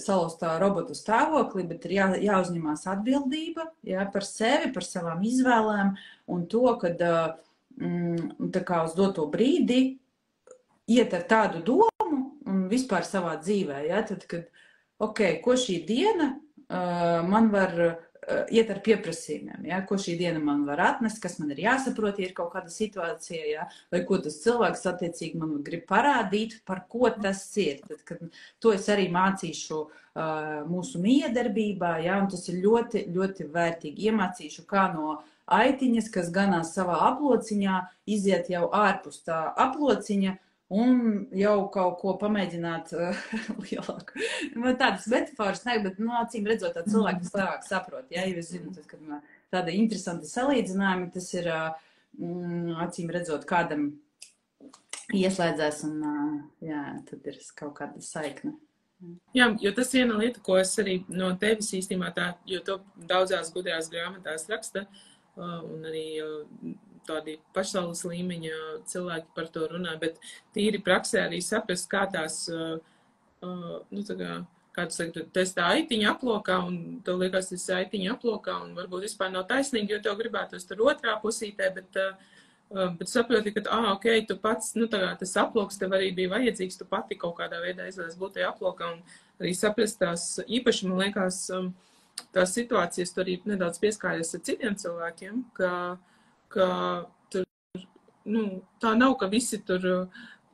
salauztā robotu stāvoklī, bet ir jāuzņemās atbildība, ja, par sevi, par savām izvēlēm un to, kad tā kā uz doto brīdi iet ar tādu domu un vispār savā dzīvē, ja, tad, kad, ko šī diena man var iet ar pieprasījumiem, ja, ko šī diena man var atnest, kas man ir jāsaprot, ja ir kaut kāda situācija, ja, vai ko tas cilvēks attiecīgi man grib parādīt, par ko tas ir. Tad, kad to es arī mācīšu mūsu miedarbībā, ja, un tas ir ļoti, ļoti vērtīgi. Iemācīšu, kā no aitiņas, kas ganās savā aplociņā, iziet jau ārpus tā aplociņa, un jau kaut ko pamēģināt lielāku. Man tādas metaforas ne, bet, acīm redzot, tā cilvēki tas labāk saprot. Ja, jo es zinu, tas, kad tāda interesanta salīdzinājumi, tas ir, acīm redzot, kādam ieslēdzās, un, jā, tad ir kaut kāda saikne. Jā, jo tas viena lieta, ko es arī no tevis īstenībā jo to daudzās gudrās grāmatās raksta, un arī tādi pašsaules līmeņa cilvēki par to runā, bet tīri praksē arī saprast, kā tās, kā tu saki, tu esi tā aitiņa aplokā, un tev liekas, tas aitiņa aplokā, un varbūt vispār nav taisnīgi, jo tev gribētos tur otrā pusītē, bet saproti, ka, tu pats, tas aploks tev arī bija vajadzīgs, tu pati kaut kādā veidā izvēlies būt tajā aplokā, un arī saprast tās īpaši, man liekas, tās situācijas tur arī nedaudz pieskāries ar citiem cilvēkiem, ka tur, tā nav, ka visi tur,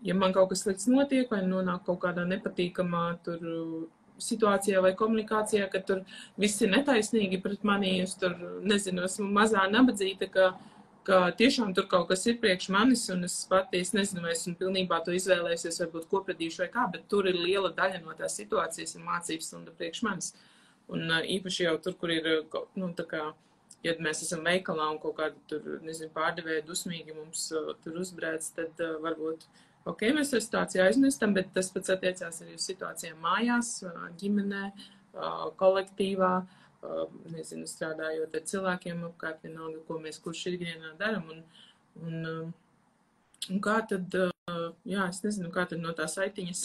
ja man kaut kas slikts notiek, vai nonāk kaut kādā nepatīkamā tur situācijā vai komunikācijā, ka tur viss ir netaisnīgi pret mani, es tur, nezinu, esmu mazā nabadzīta, ka ka tiešām tur kaut kas ir priekš manis, un es patiesi nezinu, vai esmu pilnībā to izvēlējusies, varbūt kopradīšu vai kā, bet tur ir liela daļa no tās situācijas un mācības stunda priekš manis. Un īpaši jau tur, kur ir, nu, tā kā, ja mēs esam veikalā un kaut kādi tur, nezinu, pārdevēji dusmīgi mums tur uzbrēc, tad varbūt, ok, mēs ar situāciju aizmirstam, bet tas pats attiecās arī uz situācijām mājās, ģimenē, kolektīvā, nezinu, strādājot ar cilvēkiem apkārt, vienalga, ko mēs kurš ikdienā daram, un kā tad, jā, es nezinu, kā tad no tās aitiņas,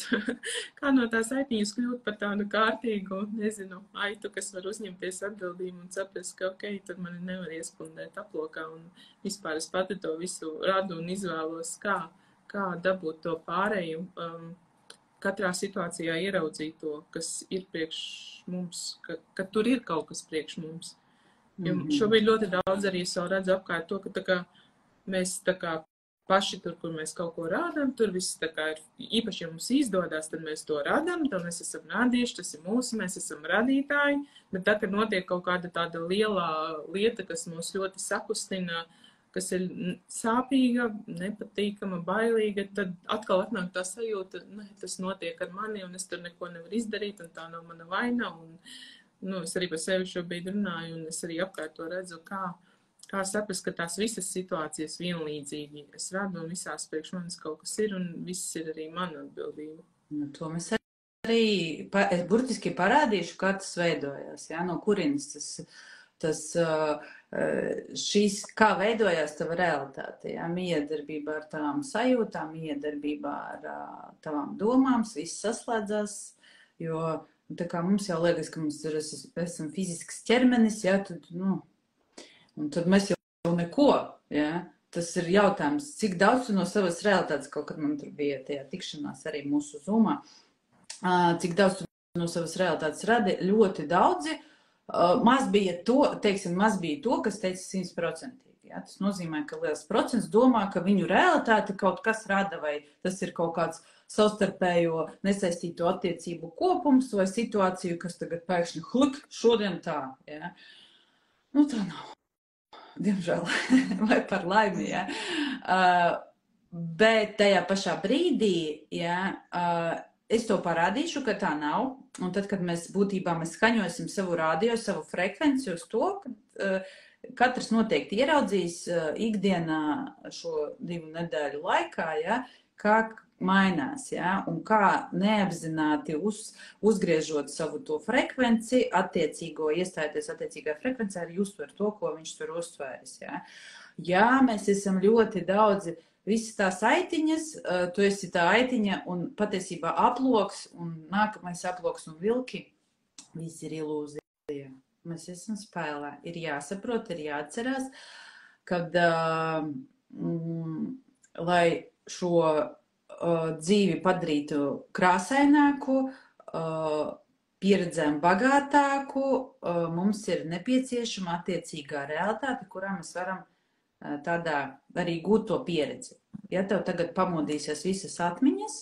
kā no tās aitiņas kļūt par tādu kārtīgu, nezinu, aitu, kas var uzņemties atbildību un saprast, ka, ok, tur mani nevar iespundēt aplokā, un vispār es pati to visu radu un izvēlos, kā dabūt to pārēju, katrā situācijā ieraudzīt to, kas ir priekš mums, ka tur ir kaut kas priekš mums. Jo šobrīd ļoti daudz arī es redzu apkārt to, ka tā kā mēs tā kā paši tur, kur mēs kaut ko rādām, tur viss tā kā ir, īpaši, ja mums izdodas, tad mēs to radām, to mēs esam rādījuši, tas ir mūsu, mēs esam radītāji, bet tā, kad notiek kaut kāda tāda lielā lieta, kas mūs ļoti sakustina, kas ir sāpīga, nepatīkama, bailīga, tad atkal atnāk tā sajūta, ne, tas notiek ar mani, un es tur neko nevaru izdarīt, un tā nav mana vaina, un, nu, es arī par sevi šobrīd runāju, un es arī apkārt to redzu, kā saprast, ka tās visas situācijas vienlīdzīgi es radu, un visās priekš manis kaut kas ir, un viss ir arī mana atbildība. Nu, to mēs arī, es burtiski parādīšu, kā tas veidojās, jā, no kurienes šīs, kā veidojās tava realitāte, jā, miedarbībā ar tavām sajūtām, miedarbībā ar tavām domām, viss saslēdzās, jo, tā kā mums jau liekas, ka mums esam fizisks ķermenis, jā, tad, nu, un tad mēs jau neko, jā, tas ir jautājums, cik daudz no savas realitātes, kaut kad man tur bija tajā tikšanās arī mūsu Zoomā, cik daudz no savas realitātes radi, ļoti daudzi, maz bija to, kas teica 100%. Ja? Tas nozīmē, ka liels procents domā, ka viņu realitāte kaut kas rada, vai tas ir kaut kāds savstarpējo nesaistīto attiecību kopums, vai situāciju, kas tagad pēkšņi hlik, šodien tā. Ja? Nu, tā nav. Diemžēl. Vai par laimi, ja? Bet tajā pašā brīdī, ja, es to parādīšu, ka tā nav, un tad, kad mēs būtībā skaņosim savu radio, savu frekvenci uz to, ka katrs noteikti ieraudzīs ikdienā šo 2 nedēļu laikā, ja, kā mainās, ja, un kā neapzināti uzgriežot savu to frekvenci, attiecīgo iestājoties attiecīgā frekvencē, arī uztver to, ko viņš tur uztvēris, ja. Jā, mēs esam ļoti daudzi, visas tās aitiņas, tu esi tā aitiņa un patiesībā aploks un nākamais aploks un vilki, viss ir ilūzija. Mēs esam spēlē. Ir jāsaprot, ir jāatcerās, kad, lai šo dzīvi padarītu krāsaināku, pieredzēm bagātāku, mums ir nepieciešama attiecīgā realitāte, kurā mēs varam tādā arī gūt to pieredzi. Ja tev tagad pamodīsies visas atmiņas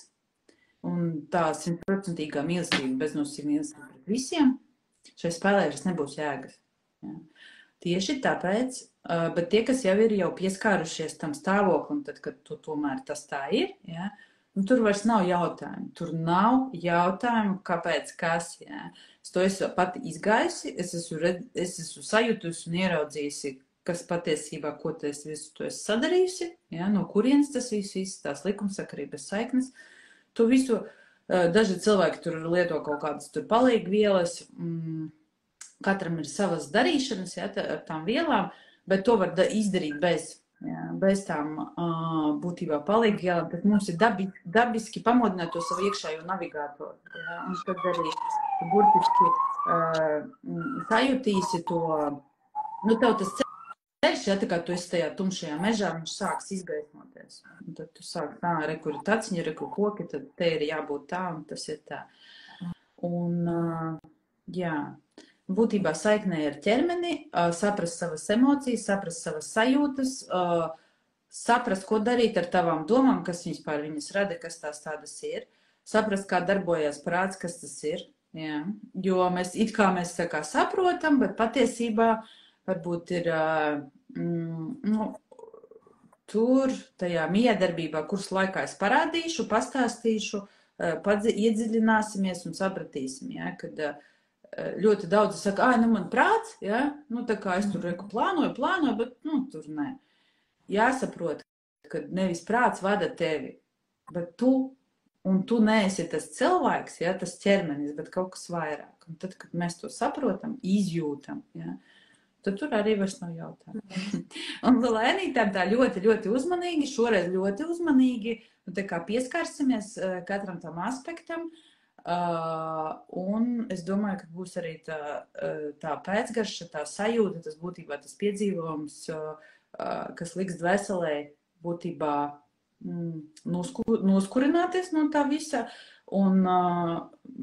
un tā 100% mīlestība, beznosīga mīlestība pret visiem, šai spēlēšanas nebūs jēgas. Ja. Tieši tāpēc, bet tie, kas jau ir pieskārušies tam stāvoklim, tad, kad tu tomēr tas tā ir, ja, nu, tur vairs nav jautājumu. Tur nav jautājumu, kāpēc, kas. Ja. Es to esmu pati izgājusi, es esmu sajutusi un ieraudzījusi, kas patiesībā, ko tu esi sadarījusi, ja, no kurienes tas viss, tās likumsakarības saiknes. To visu, daži cilvēki tur lieto kaut kādas tur palīgvielas, katram ir savas darīšanas, ja, ar tām vielām, bet to var izdarīt bez tām būtībā palīgvielām, tad mums ir dabiski pamodināt to savu iekšējo navigātoru. Ja, un tad arī burtiski sajutīsi to, nu, tev tas ceļš, ja, tā kā tu esi tajā tumšajā mežā, viņš sāks izgaismoties. Un tad tu sāks tā, rekur ir taciņa, rekur koki, tad te ir jābūt tā, un tas ir tā. Un, jā, būtībā saiknē ar ķermeni, saprast savas emocijas, saprast savas sajūtas, saprast, ko darīt ar tavām domām, kas vispār viņas rada, kas tās tādas ir, saprast, kā darbojas prāts, kas tas ir. Jā. Jo mēs tā kā saprotam, bet patiesībā varbūt ir, nu, tur, tajā miedarbībā, kuras laikā es parādīšu, pastāstīšu, iedziļināsimies un sapratīsim, ja, kad ļoti daudz saka, nu man prāts, ja, nu tā kā es tur plānoju, bet, nu, tur nē. Jāsaprot, ka nevis prāts vada tevi, bet tu neesi tas cilvēks, ja, tas ķermenis, bet kaut kas vairāk. Un tad, kad mēs to saprotam, izjūtam, ja, tad tur arī vairs nav jautājumu. Un lēnītēm tā ļoti, ļoti uzmanīgi, šoreiz ļoti uzmanīgi, un tā kā pieskarsimies katram tam aspektam, un es domāju, ka būs arī tā pēcgarša, tā sajūta, tas būtībā tas piedzīvojums, kas liks dvēselē būtībā noskurināties no tā visa un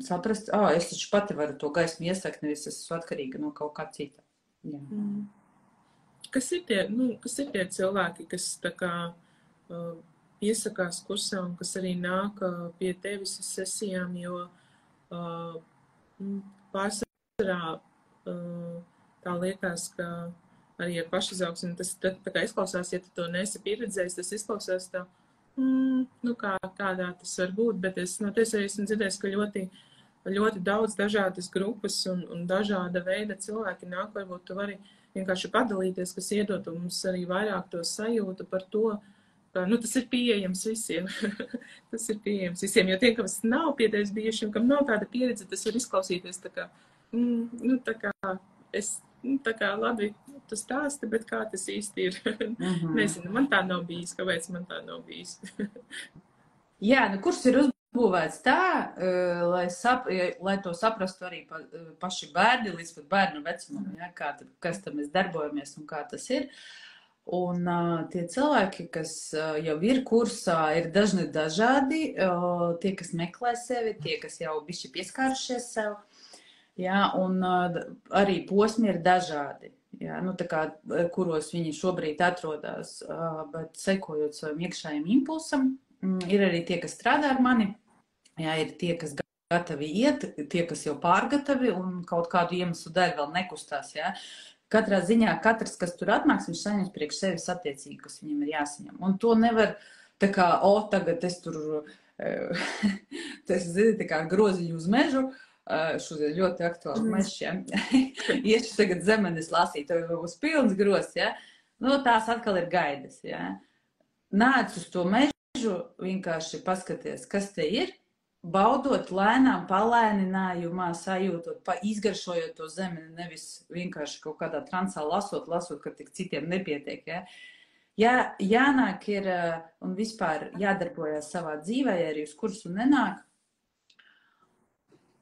saprast, es taču pati varu to gaismu iesākt, nevis esmu atkarīga no kaut kā cita. Jā. Kas ir tie cilvēki, kas tā kā piesakās kursā un kas arī nāk pie tevis uz sesijām, jo pārsvarā tā liekas, ka arī ar pašizaugsmi tas tā kā izklausās, ja tu to neesi pieredzējis, tas izklausās tā, kādā tas var būt, bet es no tevis arī esmu dzirdējis, ka ļoti daudz dažādas grupas un dažāda veida cilvēki nāk, varbūt tu vari vienkārši padalīties, kas iedod mums arī vairāk to sajūtu par to, ka, tas ir pieejams visiem. Tas ir pieejams visiem, jo tiem, kas nav pie tevis bijuši un kam nav tāda pieredze, tas var izklausīties tā kā, labi, tu stāsti, bet kā tas īsti ir? Nezinu, man tā nav bijis, kāpēc man tā nav bijis? Jā, kurs ir uzbūvēts tā, lai to saprastu arī paši bērni līdz pat bērnu vecumam, ja, kas tam mēs darbojamies un kā tas ir. Un tie cilvēki, kas jau ir kursā, ir dažādi, tie, kas meklē sevi, tie, kas jau bišķi pieskārušies sev, ja, un arī posmi ir dažādi, ja, tā kā, kuros viņi šobrīd atrodas, bet sekojot savam iekšējiem impulsam, ir arī tie, kas strādā ar mani, jā, ir tie, kas gatavi iet, tie, kas jau pārgatavi un kaut kādu iemeslu dēļ vēl nekustās, jā. Katrā ziņā katrs, kas tur atnāks, viņš saņems priekš sevis attiecīgi, kas viņam ir jāsaņem. Un to nevar tā kā, tagad es tur, tas zini, tā kā groziņu uz mežu, šodien ļoti aktuāli mežs, jā. Iešu tagad zemenes lasīt, to būs pilns grozs, jā. Tās atkal ir gaidas, jā. Nāc uz to mežu, vienkārši paskaties, kas te ir, baudot lēnām, palēninājumā, sajūtot, izgaršojot to zemi, nevis vienkārši kaut kādā transā lasot, ka tik citiem nepietiek, ja. Jānāk ir un vispār jādarbojas savā dzīvē, ja arī uz kursu nenāk,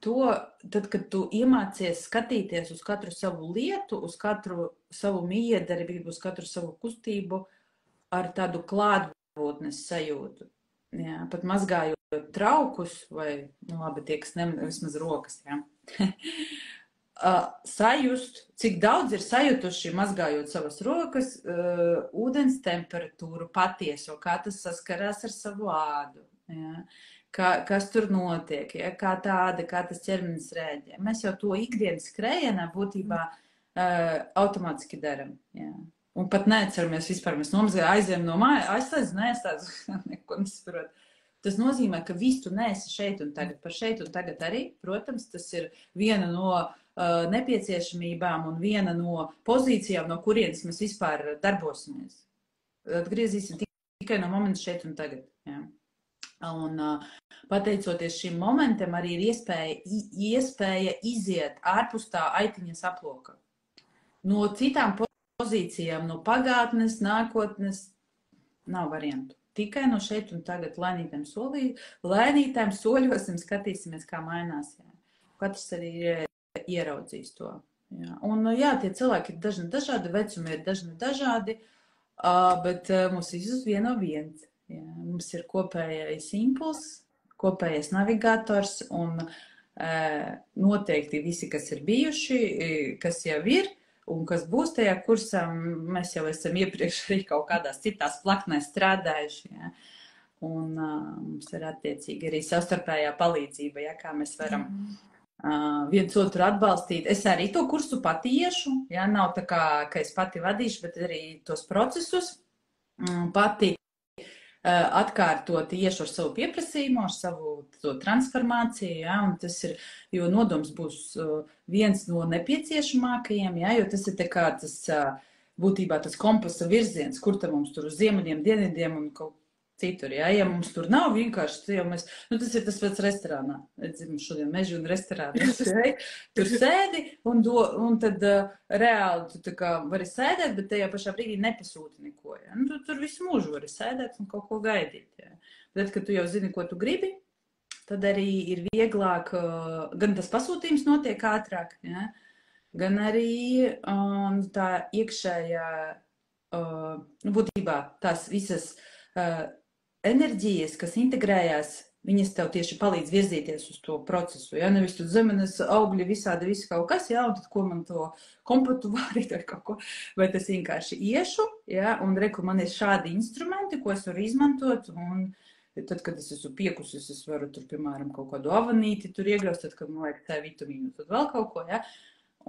tad, kad tu iemācies skatīties uz katru savu lietu, uz katru savu miedarbību, uz katru savu kustību ar tādu klātbūtnes sajūtu. Jā, pat mazgājot traukus vai, labi, tie, kas vismaz rokas, jā. Sajust, cik daudz ir sajutuši mazgājot savas rokas, ūdens temperatūru patieso, kā tas saskarās ar savu ādu, jā. Kas tur notiek, ja? Kā tas ķermenis rēģē. Mēs jau to ikdienas skrējienā būtībā automātiski daram. Ja? Un pat neatceramies vispār, mēs nomazgājam, aizējam no mājas, aizslēdz, neestāds, neko nesaprot. Tas nozīmē, ka viss tu neesi šeit un tagad, par šeit un tagad arī, protams, tas ir viena no nepieciešamībām un viena no pozīcijām, no kurienes mēs vispār darbosimies. Atgriezīsim tikai no momenta šeit un tagad, ja? Un pateicoties šim momentam arī ir iespēja iziet ārpus tā aitiņas aploka. No citām pozīcijām, no pagātnes, nākotnes, nav variantu. Tikai no šeit un tagad lēnītēm soļosim, skatīsimies, kā mainās. Jā. Katrs arī ieraudzīs to. Jā. Un jā, tie cilvēki ir dažādi, vecumi ir dažādi, bet mums visus vieno viens. Jā, mums ir kopējais impulss, kopējais navigators un noteikti visi, kas ir bijuši, kas jau ir un kas būs tajā kursā, mēs jau esam iepriekš arī kaut kādās citās plaknēs strādājuši. Jā. Un mums ir attiecīgi arī savstarpējā palīdzība, jā, kā mēs varam viens otru atbalstīt. Es arī to kursu pati iešu, jā, nav tā kā, ka es pati vadīšu, bet arī tos procesus. pati atkārtot iešu ar savu pieprasījumu, ar savu to transformāciju, ja, un tas ir, jo nodoms būs viens no nepieciešamākajiem, ja, jo tas ir tā kā tas būtībā tas kompasa virziens, kur tam mums tur uz ziemeļiem, dienvidiem un kaut citur, ja, ja mums tur nav vienkārši, jau mēs, nu tas ir tas pēc restorānā, redzim, šodien meži un restorāni, ja, tur sēdi un tad reāli tu tā kā vari sēdēt, bet tajā pašā brīdī nepasūti neko, ja, nu tur visu mūžu vari sēdēt un kaut ko gaidīt, ja, bet kad tu jau zini, ko tu gribi, tad arī ir vieglāk, gan tas pasūtījums notiek ātrāk, ja, gan arī tā iekšējā, nu būtībā tās visas enerģijas, kas integrējās, viņas tev tieši palīdz virzīties uz to procesu, ja, nevis tu zemenes augļi visādi, visi kaut kas, ja, un tad ko man to kompatu vārīt vai kaut ko, vai tas vienkārši iešu, ja, un reku, man ir šādi instrumenti, ko es varu izmantot, un tad, kad es esmu piekusis, es varu tur, piemēram, kaut kādu avanīti tur iegļaust, tad, kad man vajag C vitamīnu, tad vēl kaut ko, ja,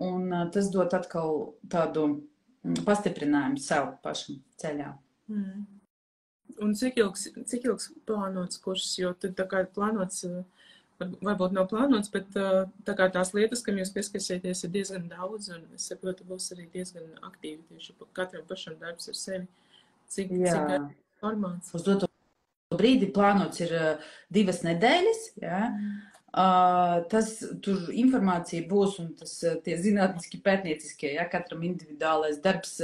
un tas dod atkal tādu pastiprinājumu sev pašam ceļā. Un cik ilgs plānots kurs, jo tad tā kā plānots, varbūt nav plānots, bet tā kā tās lietas, kam jūs pieskarsieties, ir diezgan daudz, un es saprotu, būs arī diezgan aktīvi tieši katram pašam darbs ar sevi. Cik formāts? Uz doto brīdi plānots ir 2 nedēļas, ja. Tas tur informācija būs, un tas tie zinātniski pētnieciskie, ja, katram individuālais darbs,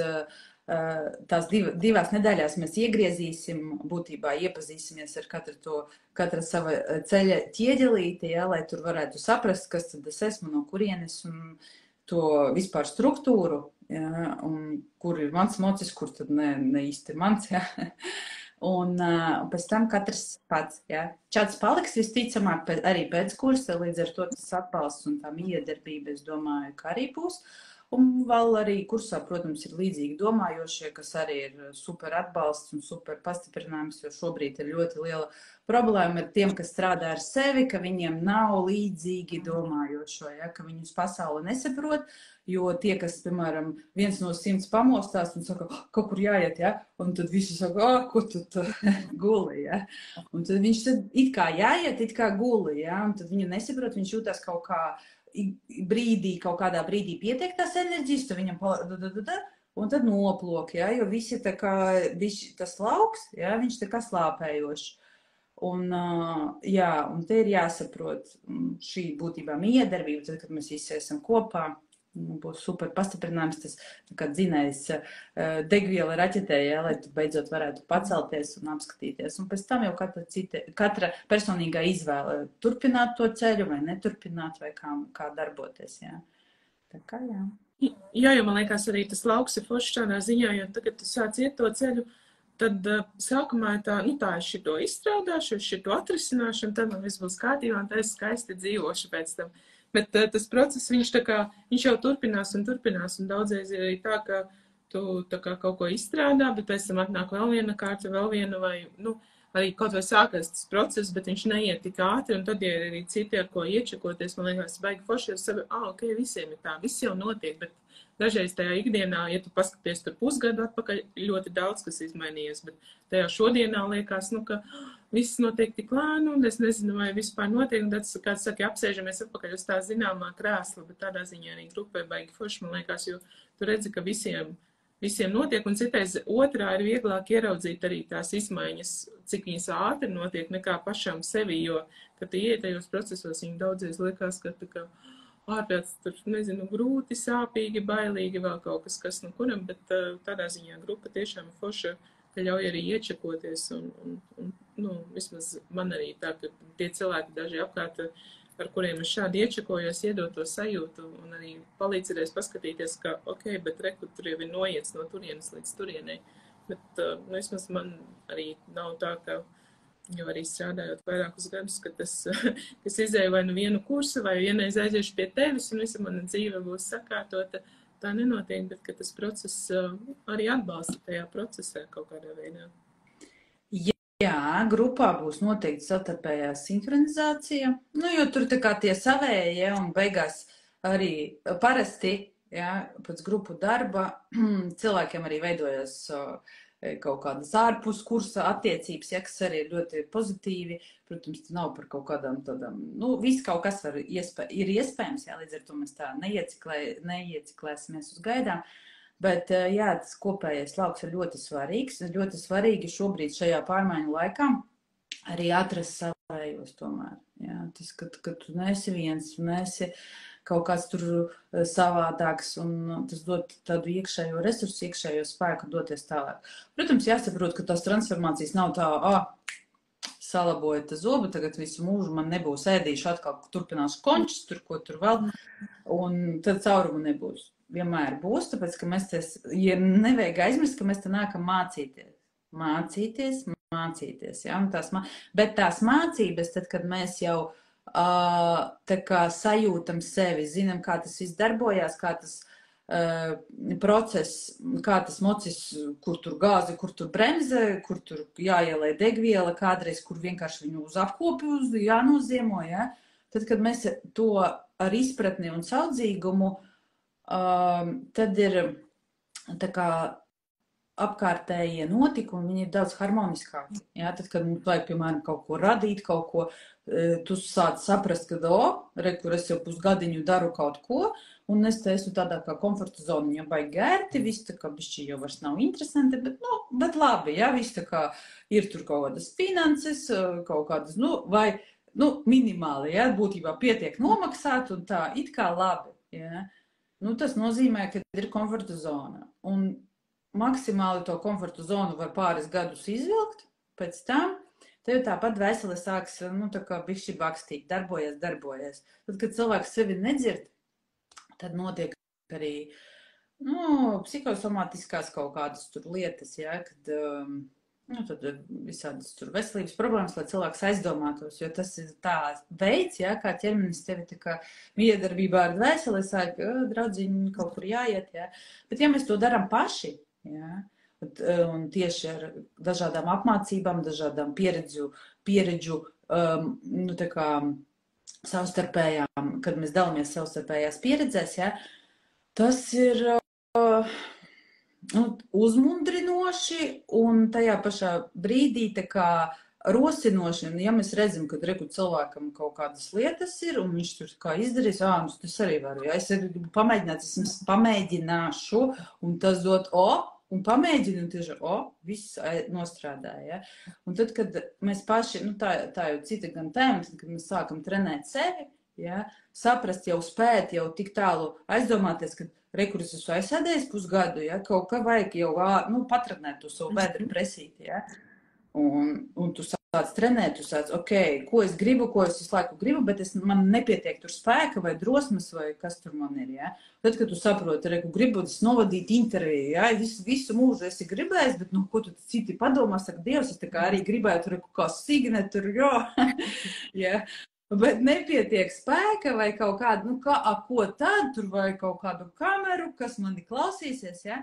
tās 2 nedēļās mēs iegriezīsim, būtībā iepazīsimies ar katra sava ceļa ķieģelīti, ja, lai tur varētu saprast, kas tad es esmu, no kurienes, un to vispār struktūru, ja, un kur ir mans mocis, kur tad ne īsti mans, ja. Un pēc tam katrs pats, ja. Čats paliks visticamāk arī pēc kursa, līdz ar to tas atbalsts un tā miedarbība, es domāju, ka arī būs. Un vēl arī kursā, protams, ir līdzīgi domājošie, kas arī ir super atbalsts un super pastiprinājums, jo šobrīd ir ļoti liela problēma ar tiem, kas strādā ar sevi, ka viņiem nav līdzīgi domājošo, ja, ka viņus pasauli nesaprot, jo tie, kas, piemēram, 1 no 100 pamostās un saka, kaut kur jāiet, ja, un tad visi saka, ko tu guli, ja, un tad viņš tad it kā jāiet, it kā guli, ja, un tad viņu nesaprot, viņš jūtās kaut kādā brīdī pietiek tās enerģijas, tad viņam un tad noplok, ja, jo visi tā kā, tas lauks, ja, viņš tā kā slāpējošs. Un, jā, un te ir jāsaprot šī būtībā miedarbība, tad, kad mēs visi esam kopā, būs super pastiprinājums, tas tā kā dzinējs degviela raķetē, ja, lai tu beidzot varētu pacelties un apskatīties. Un pēc tam jau katra personīgā izvēle turpināt to ceļu vai neturpināt vai kā darboties. Ja. Tā kā jā. Jā, jo man liekas arī tas lauks ir foršs tādā ziņā, jo tagad tu sāc iet to ceļu, tad sākumā tā, nu tā es šito izstrādāšu, es šito atrisināšu, un tad man viss būs kārtībā, un tā es skaisti dzīvošu pēc tam. Bet tas process, viņš jau turpinās, un daudzreiz ir arī tā, ka tu tā kā kaut ko izstrādā, bet pēc tam atnāk vēl viena kārta, vēl viena, vai, nu, arī kaut vai sākās tas process, bet viņš neiet tik ātri, un tad, ja ir arī citi, ar ko iečakoties, man liekas, baigi forši ar sevi, ok, visiem ir tā, viss jau notiek, bet dažreiz tajā ikdienā, ja tu paskaties tur pusgadu atpakaļ, ļoti daudz, kas izmainījies, bet tajā šodienā liekas, nu, ka viss notiek tik lēni, un es nezinu, vai vispār notiek, un tad, kāds saka, apsēžamies atpakaļ uz tā zināmā krēsla, bet tādā ziņā arī grupai baigi forši, man liekas, jo tu redzi, ka visiem notiek, un citais otrā ir vieglāk ieraudzīt arī tās izmaiņas, cik viņas ātri notiek nekā pašam sevi, jo, kad tu ieiet tajos procesos, viņi daudzies liekas, ka tā kā ārprāts tur, nezinu, grūti, sāpīgi, bailīgi, vēl kaut kas no kuram, bet tādā ziņā grupa tiešām ir forša, ka ļauj arī iečakoties, un nu, vismaz man arī tā, ka tie cilvēki daži apkārt, ar kuriem es šādi iečakojos, iedot to sajūtu, un arī palīdzēs paskatīties, ka, ok, bet reku tur jau ir noiets no turienes līdz turienei, bet nu, vismaz man arī nav tā, ka jau arī strādājot vairākus gadus, ka kas izēju vai nu vienu kursu, vai vienreiz aiziešu pie tevis, un visa mana dzīve būs sakārtota. Tā nenotiek, bet ka tas process arī atbalsta tajā procesā kaut kādā veidā. Jā, grupā būs noteikti savstarpējā sinhronizācija, nu, jo tur tā kā tie savēji, ja, un beigās arī parasti, ja, pēc grupu darba cilvēkiem arī veidojas kaut kādas ārpus kursa attiecības, ja, kas arī ir ļoti pozitīvi. Protams, tas nav par kaut kādām tādām, nu, viss kaut kas ir iespējams, jā, līdz ar to mēs tā neieciklēsimies uz gaidām. Bet, jā, tas kopējais lauks ir ļoti svarīgs. Ļoti svarīgi šobrīd šajā pārmaiņu laikā arī atrast savējos tomēr. Jā, tas, ka tu neesi viens, tu neesi kaut kāds tur savādāks, un tas dod tādu iekšējo resursu, iekšējo spēku doties tālāk. Protams, jāsaprot, ka tās transformācijas nav tā, salaboja ta zobu, tagad visu mūžu man nebūs ēdīšu, atkal turpināšu končus, tur, ko tur vēl, un tad caurumu nebūs. Vienmēr būs, tāpēc, ka mēs ja nevajag aizmirst, ka mēs te nākam mācīties. Mācīties, ja? Bet tās mācības, tad, kad mēs jau tā kā sajūtam sevi, zinām, kā tas viss darbojās, kā tas process, kā tas mocis, kur tur gāzi, kur tur bremze, kur tur jāielē degviela, kādreiz, kur vienkārši viņu uz apkopi jānoziemo, ja? Tad, kad mēs to ar izpratni un saudzīgumu, tad ir tā kā apkārtējie notikumi, viņi ir daudz harmoniskāki. Ja? Tad, kad mums vajag, piemēram, kaut ko radīt, kaut ko, tu sāc saprast, ka, kur es jau pusgadiņu daru kaut ko, un es te esmu tādā kā komforta zoniņā baigi gērti, viss tā kā bišķi jau vairs nav interesanti, bet labi, ja? Viss tā kā ir tur kaut kādas finanses, kaut kādas, minimāli, ja? Būtībā pietiek nomaksāt, un tā it kā labi, ja? Tas nozīmē, ka ir komforta zona. Un maksimāli to komforta zonu var pāris gadus izvilkt, pēc tam tev tāpat veseli sāks, tā kā bišķi bakstīt, darbojas. Tad, kad cilvēks sevi nedzird, tad notiek arī, psihosomatiskās kaut kādas tur lietas, ja, kad, tad visādas tur veselības problēmas, lai cilvēks aizdomātos, jo tas ir tā veids, ja, kā ķermenis tevi tā kā miedarbībā ar dvēseli saka, draudziņi, kaut kur jāiet, ja. Bet ja mēs to darām paši, ja, un tieši ar dažādām apmācībām, dažādām pieredžu, tā kā savstarpējām, kad mēs dalāmies savstarpējās pieredzēs, ja, tas ir uzmundrinoši un tajā pašā brīdī tā kā rosinoši. Ja mēs redzam, ka cilvēkam kaut kādas lietas ir un viņš tur kā izdarīs, tas arī varu. Ja? Es arī gribu pamēģināt, es pamēģināšu un tas dot un pamēģinu un tieši viss nostrādāja. Ja? Un tad, kad mēs paši, tā jau cita gan tēma, tad, kad mēs sākam trenēt sevi, ja? Saprast jau spēt, jau tik tālu aizdomāties, ka rekuris esmu aizsēdējis pusgadu, ja? Kaut kā vajag jau patrenēt to savu bēdru presīti, ja? Un tu sāc trenēt, tu sāc, ko es gribu, ko es visu laiku gribu, bet man nepietiek tur spēka vai drosmes vai kas tur man ir, ja? Tad, kad tu saproti, gribu novadīt interviju, ja? Visu mūžu esi gribējis, bet, ko tu citi padomā, saka, Dievs, es tā kā arī gribētu kā Signe tur, ja? Bet nepietiek spēka vai kaut kādu, ko tad, tur vai kaut kādu kameru, kas mani klausīsies, ja?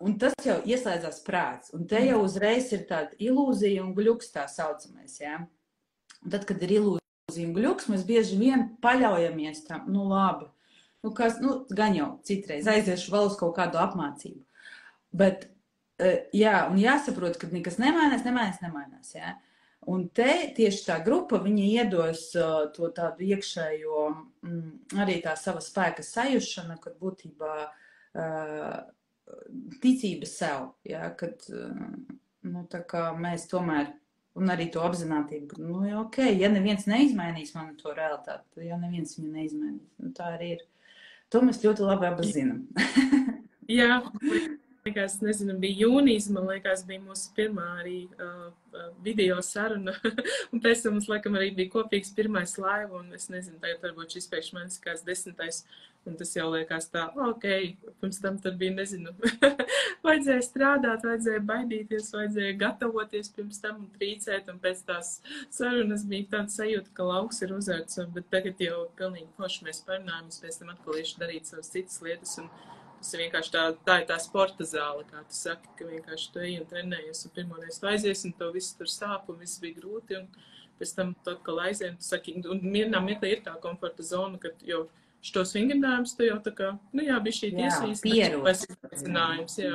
Un tas jau ieslēdzās prāts, un te jau uzreiz ir tāda ilūzija un gļuks tā saucamais, ja? Un tad, kad ir ilūzija un gļuks, mēs bieži vien paļaujamies tam, labi, gan jau citreiz aiziešu vēl uz kaut kādu apmācību, bet, un jāsaprot, ka nekas nemainās, ja? Un te tieši tā grupa, viņi iedos to tādu iekšējo, arī tā sava spēka sajušana, kad būtībā ticības sev, ja, kad, tā kā mēs tomēr, un arī to apzinātību, ja neviens neizmainīs mani to realitāti, ja neviens viņu neizmainīs, tā arī ir. To mēs ļoti labi apzinām. Jā, liekas, nezinu, bija jūnijas, man liekas, bija mūsu pirmā arī video saruna, un pēc tam mums, laikam, arī bija kopīgs pirmais laiva, un es nezinu, tagad varbūt šis pēkšņi manis kāds 10. Un tas jau liekas tā, pirms tam tad bija, nezinu, vajadzēja strādāt, vajadzēja baidīties, vajadzēja gatavoties pirms tam un trīcēt, un pēc tās sarunas bija tāda sajūta, ka lauks ir uzvērts, bet tagad jau pilnīgi forši mēs parunājamies, pēc tam atkal iešu darīt savas citas lietas, un tas ir vienkārši tā ir tā sporta zāle, kā tu saki, ka vienkārši tu ej un trenējies, un pirmoreiz tu aizies, un to viss tur sāp, un viss bija grūti, un pēc tam tu atkal aizies, un tu saki, un mierinā mirklī ir tā komforta zona, kad jau šitos vingrinājums, tu jau tā kā, bija šī tiesīs, vai izaicinājums, jā.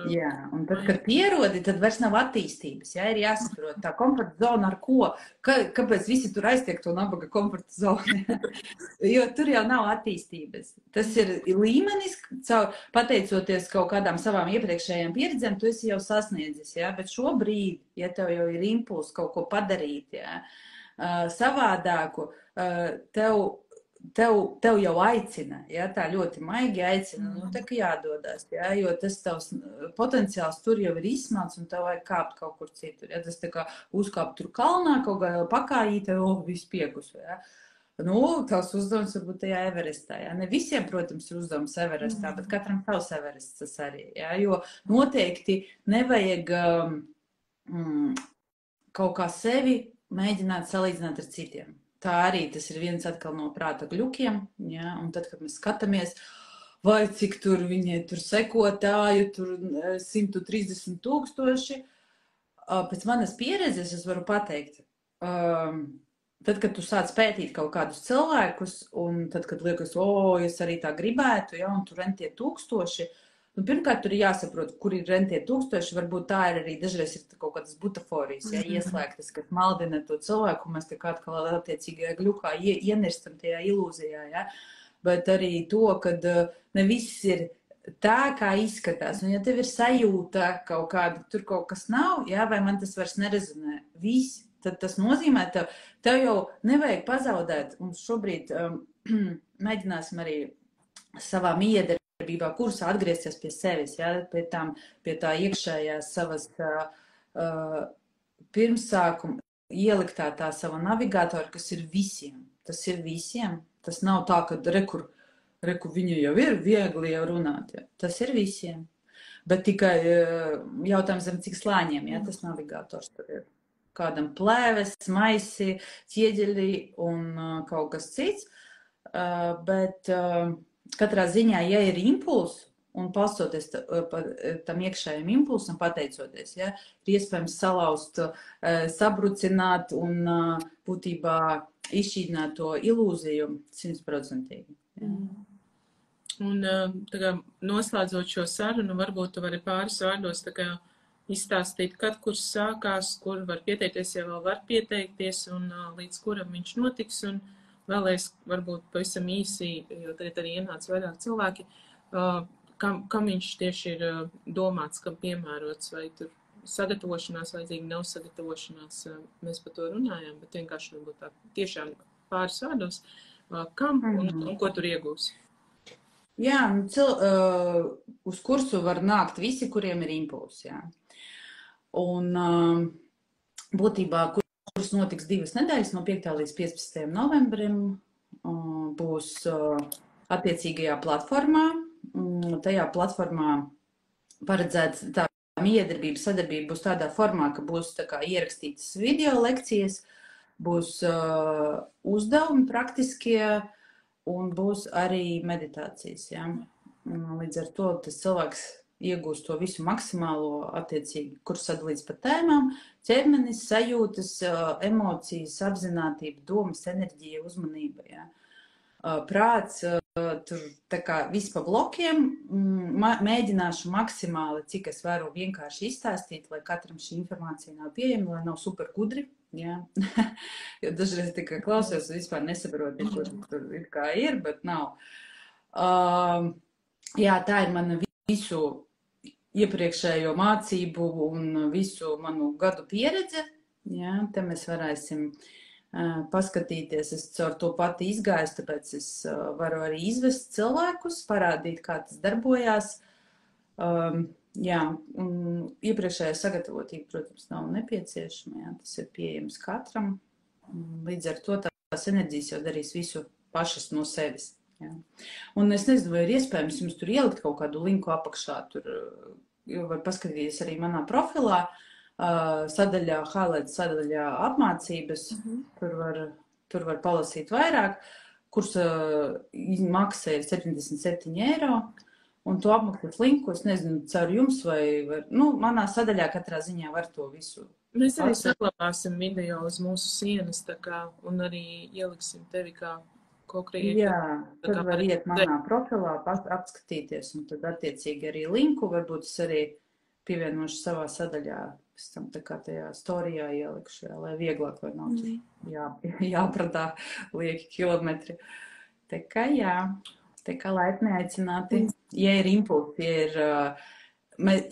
Jā, un tad, kad pierodi, tad vairs nav attīstības. Jā, ir jāsaprot tā komforta zona ar ko. Kāpēc visi tur aiztiek to nabaga komforta zonu? Jo tur jau nav attīstības. Tas ir līmenis, pateicoties kaut kādām savām iepriekšējām pieredzēm, tu esi jau sasniedzis. Jā? Bet šobrīd, ja tev jau ir impulss kaut ko padarīt, jā, savādāku, tev jau aicina, ja, tā ļoti maigi aicina, nu, tā kā jādodas, ja, jo tas tavs potenciāls tur jau ir izsmelts un tev vajag kāpt kaut kur citur, ja, tas tā kā uzkāpt tur kalnā, kaut kā pakājīt, viss piekus, ja. Nu, tavs uzdevums varbūt tajā Everestā, ja, ne visiem, protams, ir uzdevums Everestā, bet katram tavs Everests tas arī, ja, jo noteikti nevajag kaut kā sevi mēģināt salīdzināt ar citiem. Tā arī tas ir viens atkal no prāta gļukiem, ja? Un tad, kad mēs skatāmies, vai cik tur viņai tur sekotāju, tur 130 000, pēc manas pieredzes es varu pateikt, tad, kad tu sāc pētīt kaut kādus cilvēkus, un tad, kad liekas, es arī tā gribētu, ja? Un tur rentie tūkstoši, nu, pirmkārt, tur ir jāsaprot, kur ir rentie tūkstoši, varbūt tā ir arī dažreiz ir kaut kādas butaforijas, ja, ieslēgtas, kas maldina to cilvēku, un mēs tā kā atkal attiecīgajā gļukā ienirstam tajā ilūzijā, ja, bet arī to, kad ne viss ir tā, kā izskatās, un ja tev ir sajūta kaut kāda, tur kaut kas nav, ja, vai man tas vairs nerezonē, viss, tad tas nozīmē, tev jau nevajag pazaudēt, un šobrīd mēģināsim arī savā miedarbībā kursā atgriezties pie sevis, ja, pie tā iekšējās savas pirmsākuma ieliktā tā sava navigatora, kas ir visiem. Tas ir visiem. Tas nav tā, ka rekur viņa jau ir viegli jau runāt. Ja. Tas ir visiem. Bet tikai jautājums, cik slāņiem, ja, tas navigators tur ir. Kādam plēves, maisi, ķieģeļi un kaut kas cits. Bet katrā ziņā, ja ir impulss un balstoties tam iekšējiem impulsam, pateicoties, ja, ir iespējams salauzt, sabrucināt un būtībā izšķīdināt to ilūziju 100%. Ja. Un tā kā noslēdzot šo sarunu, varbūt tu vari pāris vārdos tā kā izstāstīt, kad kurs sākās, kur var pieteikties, ja vēl var pieteikties un līdz kuram viņš notiks. Un vēlreiz varbūt pavisam īsi, jo tagad arī ienāca vairāk cilvēki, kam viņš tieši ir domāts, kam piemērots, vai tur sagatavošanās vajadzīga, nav sagatavošanās, mēs par to runājām, bet vienkārši varbūt tā tiešām pāris vārdos, kam un ko tur iegūs. Jā, uz kursu var nākt visi, kuriem ir impulss, jā. Un būtībā kurs notiks 2 nedēļas, no 5. līdz 15. novembrim, būs attiecīgajā platformā. Tajā platformā paredzēts tā miedarbība, sadarbība būs tādā formā, ka būs tā kā ierakstītas video lekcijas, būs uzdevumi praktiskie un būs arī meditācijas. Ja? Līdz ar to tas cilvēks iegūst to visu maksimālo attiecīgi, kur sadalīts pa tēmām, ķermenis, sajūtas, emocijas, apzinātība, domas, enerģija, uzmanība. Ja? Prāts, tur tā kā viss pa blokiem, mēģināšu maksimāli, cik es varu vienkārši izstāstīt, lai katram šī informācija nav pieejama, lai nav super gudri, ja? Jo dažreiz tikai klausos, vispār nesaprotu, kur tur ir kā ir, bet nav. Jā, tā ir mana visu iepriekšējo mācību un visu manu gadu pieredze, ja? Te mēs varēsim paskatīties, es caur to pati izgāju, tāpēc es varu arī izvest cilvēkus, parādīt, kā tas darbojās. Jā, un iepriekšējā sagatavotība, protams, nav nepieciešama, jā, tas ir pieejams katram. Līdz ar to tās enerģijas jau darīs visu pašas no sevis. Jā. Un es nezinu, vai ir iespējams jums tur ielikt kaut kādu linku apakšā, tur var paskatīties arī manā profilā. Sadaļā, highlight sadaļā apmācības, tur var palasīt vairāk, kurs maksa ir 77 €, un to apmaksāt linku, es nezinu, caur jums vai manā sadaļā katrā ziņā var to visu. Mēs arī saglabāsim video uz mūsu sienas, tā kā, un arī ieliksim tevi kā co-create. Jā, tad var iet manā profilā, apskatīties, un tad attiecīgi arī linku, varbūt es arī pievienošu savā sadaļā, pēc tam tā kā tajā storijā ielikšu, jā, lai vieglāk, lai nav tur jāpradā lieki kilometri. Tā kā jā, tā kā laipni aicināti, ja ir impulsi,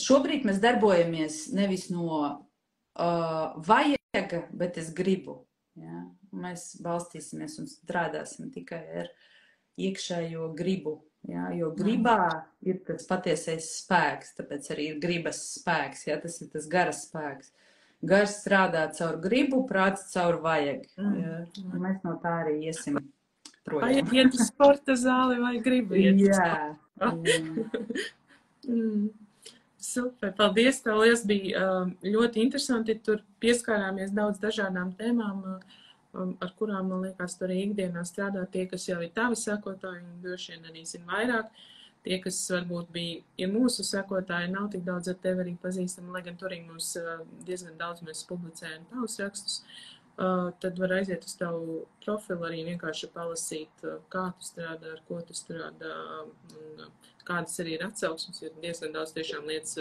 šobrīd mēs darbojamies nevis no vajag, bet es gribu. Ja? Mēs balstīsimies un strādāsim tikai ar iekšējo gribu. Ja? Jo gribā ir tas patiesais spēks, tāpēc arī ir gribas spēks. Ja? Tas ir tas garas spēks. Gars strādā caur gribu, prāts caur vajag. Ja? Mēs no tā arī iesim projām. Vajag iet uz sporta zāli vai gribu iet? Jā. Super, paldies, tev liels, bija ļoti interesanti, tur pieskārāmies daudz dažādām tēmām, ar kurām, man liekas, tur arī ikdienā strādā tie, kas jau ir tavi sekotāji, un droši vien arī zina vairāk, tie, kas varbūt ir mūsu sekotāji, nav tik daudz ar tevi arī pazīstami, lai gan tur arī mums diezgan daudz mēs publicējam tavus rakstus, tad var aiziet uz tavu profilu arī vienkārši palasīt, kā tu strādā, ar ko tu strādā, un kādas arī ir atsauksmes, jo diezgan daudz tiešām lietas,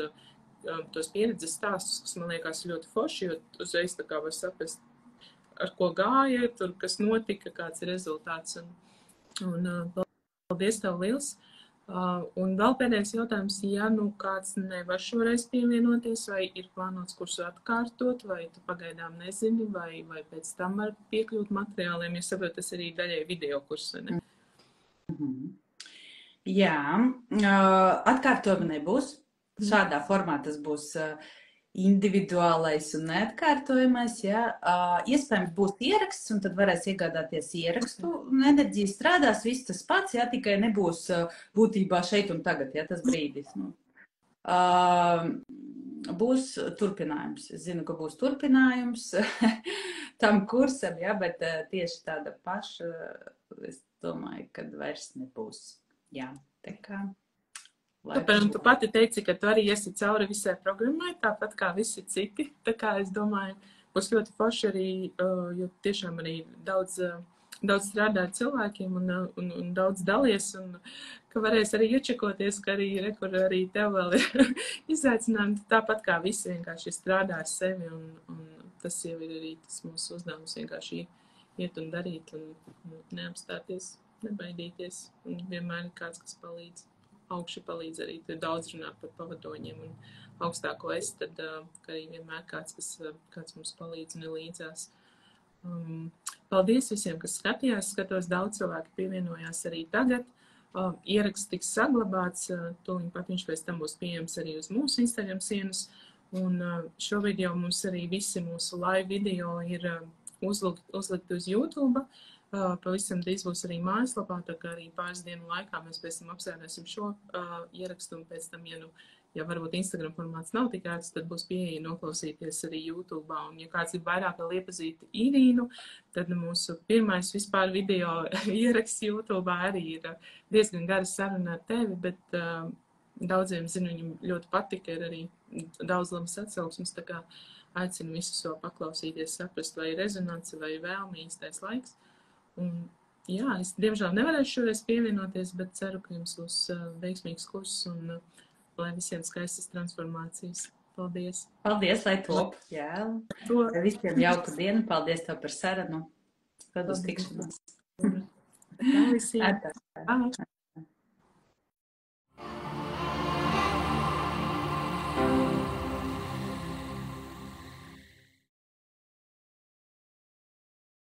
tos pieredzes stāstus, kas man liekas ļoti forši, jo uzreiz tā kā var saprast, ar ko gāja, tur, kas notika, kāds ir rezultāts. Un paldies tev liels. Un vēl pēdējais jautājums, ja nu kāds nevar šoreiz pievienoties, vai ir plānots kursu atkārtot, vai tu pagaidām nezini, vai pēc tam var piekļūt materiāliem, ja saprot, tas arī daļai video kursu, vai ne? Jā, atkārtojuma nebūs. Šādā formā tas būs individuālais un neatkārtojamais. Jā. Iespējams būs ieraksts, un tad varēs iegādāties ierakstu. Enerģija strādās, viss tas pats, jā, tikai nebūs būtībā šeit un tagad, jā, tas brīdis. Būs turpinājums. Es zinu, ka būs turpinājums tam kursam, jā, bet tieši tāda paša, es domāju, kad vairs nebūs. Jā, tā kā. Tāpēc tu pati teici, ka tu arī esi cauri visai programmai, tāpat kā visi citi. Tā kā es domāju, būs ļoti forši arī, jo tiešām arī daudz strādā ar cilvēkiem un daudz dalies, un ka varēs arī iečekoties, ka arī tev vēl ir izaicinājumi, tāpat kā visi vienkārši strādā ar sevi, un tas jau ir arī tas mūsu uzdevums vienkārši iet un darīt un neapstāties. Nebaidīties, un vienmēr ir kāds, kas palīdz. Augši palīdz arī, tur daudz runā par pavadoņiem, un augstāko es, tad arī vienmēr kāds mums palīdz un ir līdzās. Paldies visiem, kas skatījās, skatos daudz cilvēku pievienojās arī tagad. Ieraksts tiks saglabāts, tūliņ pat viņš pēc tam būs pieejams arī uz mūsu Instagram sienas, un šobrīd jau mums arī visi mūsu live video ir uzlikt uz YouTube. Pavisam drīz būs arī mājaslapā, tā kā arī pāris dienu laikā mēs pēc tam apsēdēsim šo ierakstu, un pēc tam, ja varbūt Instagram formāts nav tik ērts, tad būs pieeja noklausīties arī YouTube. Un ja kāds ir vairāk vēl iepazīt Irīnu, tad mūsu pirmais vispār video ieraksts YouTube arī ir diezgan gara saruna ar tevi, bet daudziem, zinu, viņam ļoti patika, ir arī daudz labas atsauksmes, tā kā aicinu visus vēl paklausīties, saprast, vai ir rezonance, vai vēlmi īstais laiks. Un, jā, es diemžēl nevarēšu šoreiz pievienoties, bet ceru, ka jums būs veiksmīgs kurs un lai visiem skaistas transformācijas. Paldies! Paldies, lai top! Jā, visiem jauku dienu, paldies tev par sarunu. Tad uz tikšanos. Tā visiem!